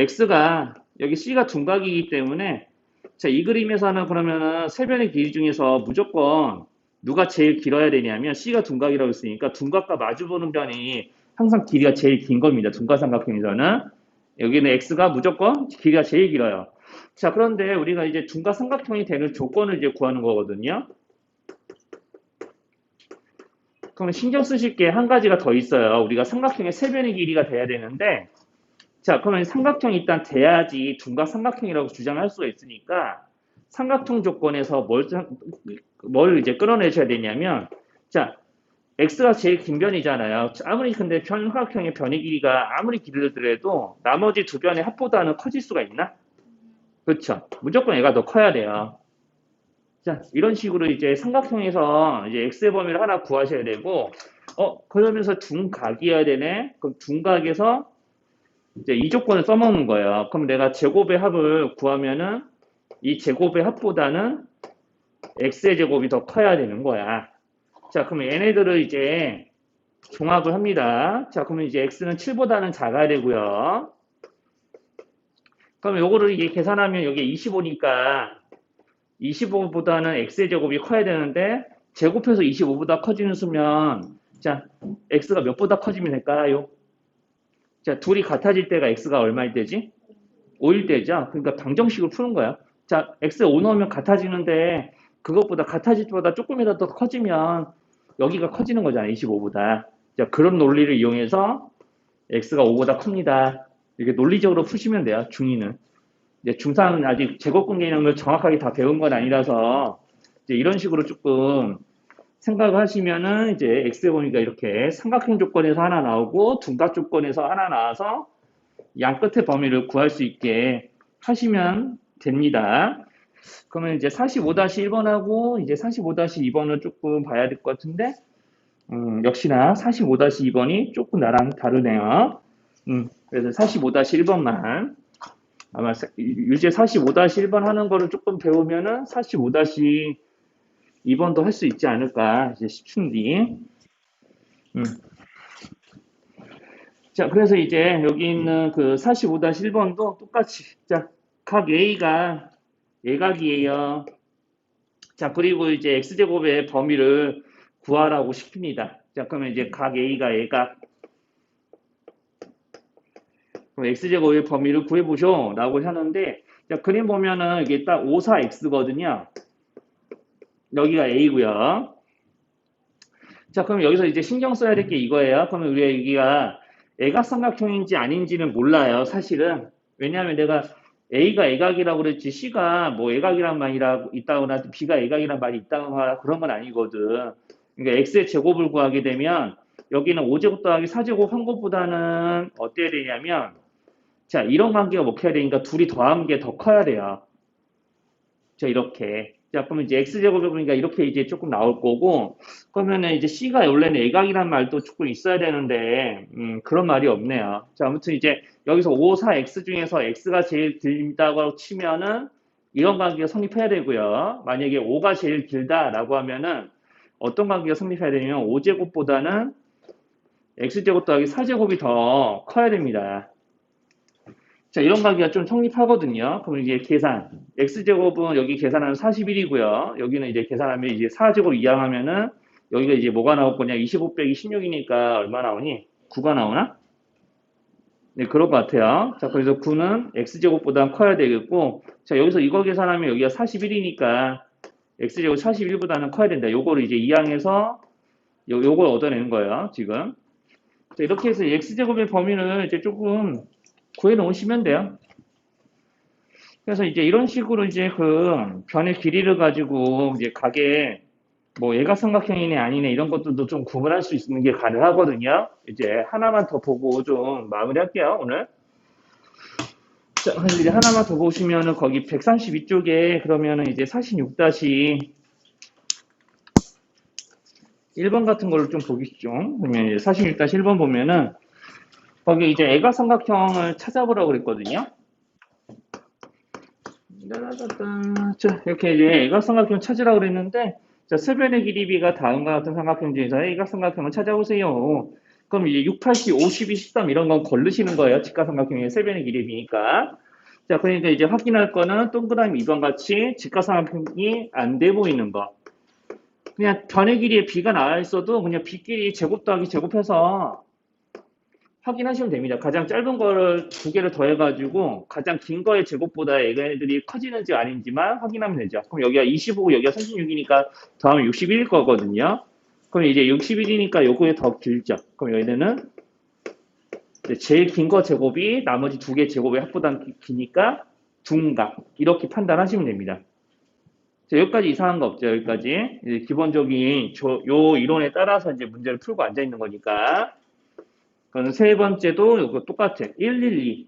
C가 둔각이기 때문에 자, 이 그림에서는 그러면은 세 변의 길이 중에서 무조건 누가 제일 길어야 되냐면 C가 둔각이라고 했으니까 둔각과 마주보는 변이 항상 길이가 제일 긴 겁니다. 둔각삼각형에서는. 여기는 X가 무조건 길이가 제일 길어요. 자, 그런데 우리가 이제 둔각삼각형이 되는 조건을 이제 구하는 거거든요. 그러면 신경 쓰실 게 한 가지가 더 있어요. 우리가 삼각형의 세 변의 길이가 돼야 되는데, 자, 그러면 삼각형이 일단 돼야지 둔각삼각형이라고 주장할 수가 있으니까, 삼각형 조건에서 뭘 이제 끌어내셔야 되냐면, 자, X가 제일 긴 변이잖아요. 아무리 근데 삼각형의 변의 길이가 아무리 길더라도 나머지 두 변의 합보다는 커질 수가 있나? 그렇죠. 무조건 얘가 더 커야 돼요. 자, 이런 식으로 이제 삼각형에서 이제 X의 범위를 하나 구하셔야 되고, 그러면서 둔각이어야 되네? 그럼 둔각에서 이제 이 조건을 써먹는 거예요. 그럼 내가 제곱의 합을 구하면은 이 제곱의 합보다는 X의 제곱이 더 커야 되는 거야. 자, 그러면 얘네들을 이제 종합을 합니다. 자, 그러면 이제 X는 7보다는 작아야 되고요. 그럼 요거를 이게 계산하면 여기 25니까 25보다는 x의 제곱이 커야 되는데 제곱해서 25보다 커지는 수면 자 x가 몇보다 커지면 될까요? 자 둘이 같아질 때가 x가 얼마일 때지? 5일 때죠. 그러니까 방정식을 푸는 거야. 자 x에 5 넣으면 같아지는데 그것보다 같아질 때보다 조금이라도 더 커지면 여기가 커지는 거잖아. 25보다. 자 그런 논리를 이용해서 x가 5보다 큽니다. 이렇게 논리적으로 푸시면 돼요. 중2는. 이제 중3은 아직 제곱근 개념을 정확하게 다 배운 건 아니라서 이제 이런 식으로 조금 생각을 하시면은 이제 x에 보니까 이렇게 삼각형 조건에서 하나 나오고 둔각 조건에서 하나 나와서 양 끝의 범위를 구할 수 있게 하시면 됩니다. 그러면 이제 45-1번하고 이제 45-2번을 조금 봐야 될 것 같은데 역시나 45-2번이 조금 나랑 다르네요. 그래서 45-1번만 아마 유제 45-1번 하는 거를 조금 배우면은 45-2번도 할 수 있지 않을까 이제 싶은데. 자, 그래서 이제 여기 있는 그 45-1번도 똑같이 자, 각 A가 예각이에요. 자, 그리고 이제 X제곱의 범위를 구하라고 시킵니다. 자, 그러면 이제 각 A가 예각 그럼 X제곱의 범위를 구해보쇼 라고 하는데 자, 그림 보면은 이게 딱 5, 4X거든요. 여기가 A고요. 자, 그럼 여기서 이제 신경 써야 될 게 이거예요. 그러면 우리가 여기가 애각삼각형인지 아닌지는 몰라요, 사실은. 왜냐하면 내가 A가 애각이라고 그랬지, C가 뭐 애각이란 말이 있다거나 B가 애각이란 말이 있다거나 그런 건 아니거든. 그러니까 X의 제곱을 구하게 되면 여기는 5제곱 더하기 4제곱 한 것보다는 어때야 되냐면 자, 이런 관계가 먹혀야 되니까 둘이 더한 게 더 커야 돼요. 자, 이렇게. 자, 그러면 이제 x제곱을 보니까 이렇게 이제 조금 나올 거고, 그러면은 이제 c가 원래는 애각이란 말도 조금 있어야 되는데, 그런 말이 없네요. 자, 아무튼 이제 여기서 5, 4, x 중에서 x가 제일 길다고 치면은 이런 관계가 성립해야 되고요. 만약에 5가 제일 길다라고 하면은 어떤 관계가 성립해야 되냐면 5제곱보다는 x제곱 더하기 4제곱이 더 커야 됩니다. 자, 이런 관계가 좀 성립하거든요. 그럼 이제 계산. x제곱은 여기 계산하면 41이고요. 여기는 이제 계산하면 이제 4제곱 이항하면은 여기가 이제 뭐가 나올 거냐? 25 빼기 16이니까 얼마 나오니? 9가 나오나? 네, 그럴 것 같아요. 자, 그래서 9는 x제곱보다 커야 되겠고, 자, 여기서 이거 계산하면 여기가 41이니까 x제곱 41보다는 커야 된다. 요거를 이제 이항해서 요걸 얻어내는 거예요, 지금. 자, 이렇게 해서 x제곱의 범위를 이제 조금 구해 놓으시면 돼요. 그래서 이제 이런 식으로 이제 그 변의 길이를 가지고 이제 가게 뭐 얘가 삼각형이네 아니네 이런 것들도 좀 구분할 수 있는 게 가능하거든요. 이제 하나만 더 보고 좀 마무리할게요, 오늘. 자, 그래서 이제 하나만 더 보시면은 거기 132쪽에 그러면은 이제 46-1번 같은 걸로 좀 보시죠. 그러면 이제 46-1번 보면은 거기 이제 애가삼각형을 찾아보라고 그랬거든요. 자, 이렇게 이제 애각삼각형 찾으라고 그랬는데, 자, 세변의 길이비가 다음과 같은 삼각형 중에서 애각삼각형을 찾아보세요. 그럼 이제 6, 8, 10, 52, 13 이런 건 걸르시는 거예요. 직각삼각형의 세변의 길이비니까. 자, 그러니까 이제 확인할 거는 동그라미 2번 같이 직각삼각형이 안 돼 보이는 거. 그냥 변의 길이에 b가 나와 있어도 그냥 b끼리 제곱 더하기 제곱해서 확인하시면 됩니다. 가장 짧은 거를 두 개를 더해가지고 가장 긴 거의 제곱보다 얘네들이 커지는지 아닌지만 확인하면 되죠. 그럼 여기가 25고 여기가 36이니까 더하면 61일 거거든요. 그럼 이제 61이니까 요거에 더 길죠. 그럼 얘네는 제일 긴 거 제곱이 나머지 두 개 제곱의 합보다 기니까 둔각 이렇게 판단하시면 됩니다. 자, 여기까지 이상한 거 없죠. 여기까지 이제 기본적인 요 이론에 따라서 이제 문제를 풀고 앉아 있는 거니까. 그럼 세 번째도 이거 똑같아. 112.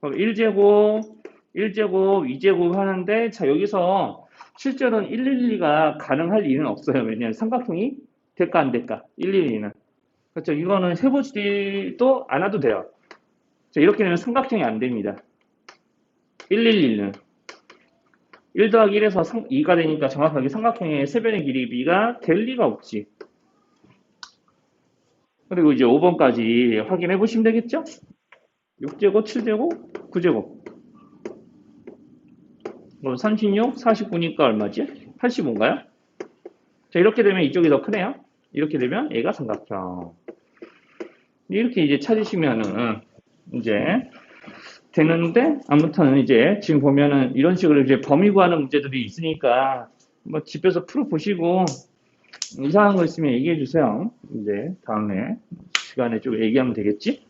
그럼 1제곱, 1제곱, 2제곱 하는데, 자, 여기서 실제로는 112가 가능할 리는 없어요. 왜냐하면 삼각형이 될까 안 될까? 112는. 그렇죠. 이거는 해보지도 않아도 돼요. 자, 이렇게 되면 삼각형이 안 됩니다. 111는. 1 더하기 1에서 2가 되니까 정확하게 삼각형의 세변의 길이비가 될 리가 없지. 그리고 이제 5번까지 확인해 보시면 되겠죠? 6제곱, 7제곱, 9제곱. 그럼 36, 49니까 얼마지? 85인가요? 자, 이렇게 되면 이쪽이 더 크네요. 이렇게 되면 얘가 삼각형. 이렇게 이제 찾으시면은 이제 되는데, 아무튼 이제 지금 보면은 이런 식으로 이제 범위 구하는 문제들이 있으니까 뭐 집에서 풀어보시고 이상한 거 있으면 얘기해 주세요. 이제 다음에 시간에 좀 얘기하면 되겠지?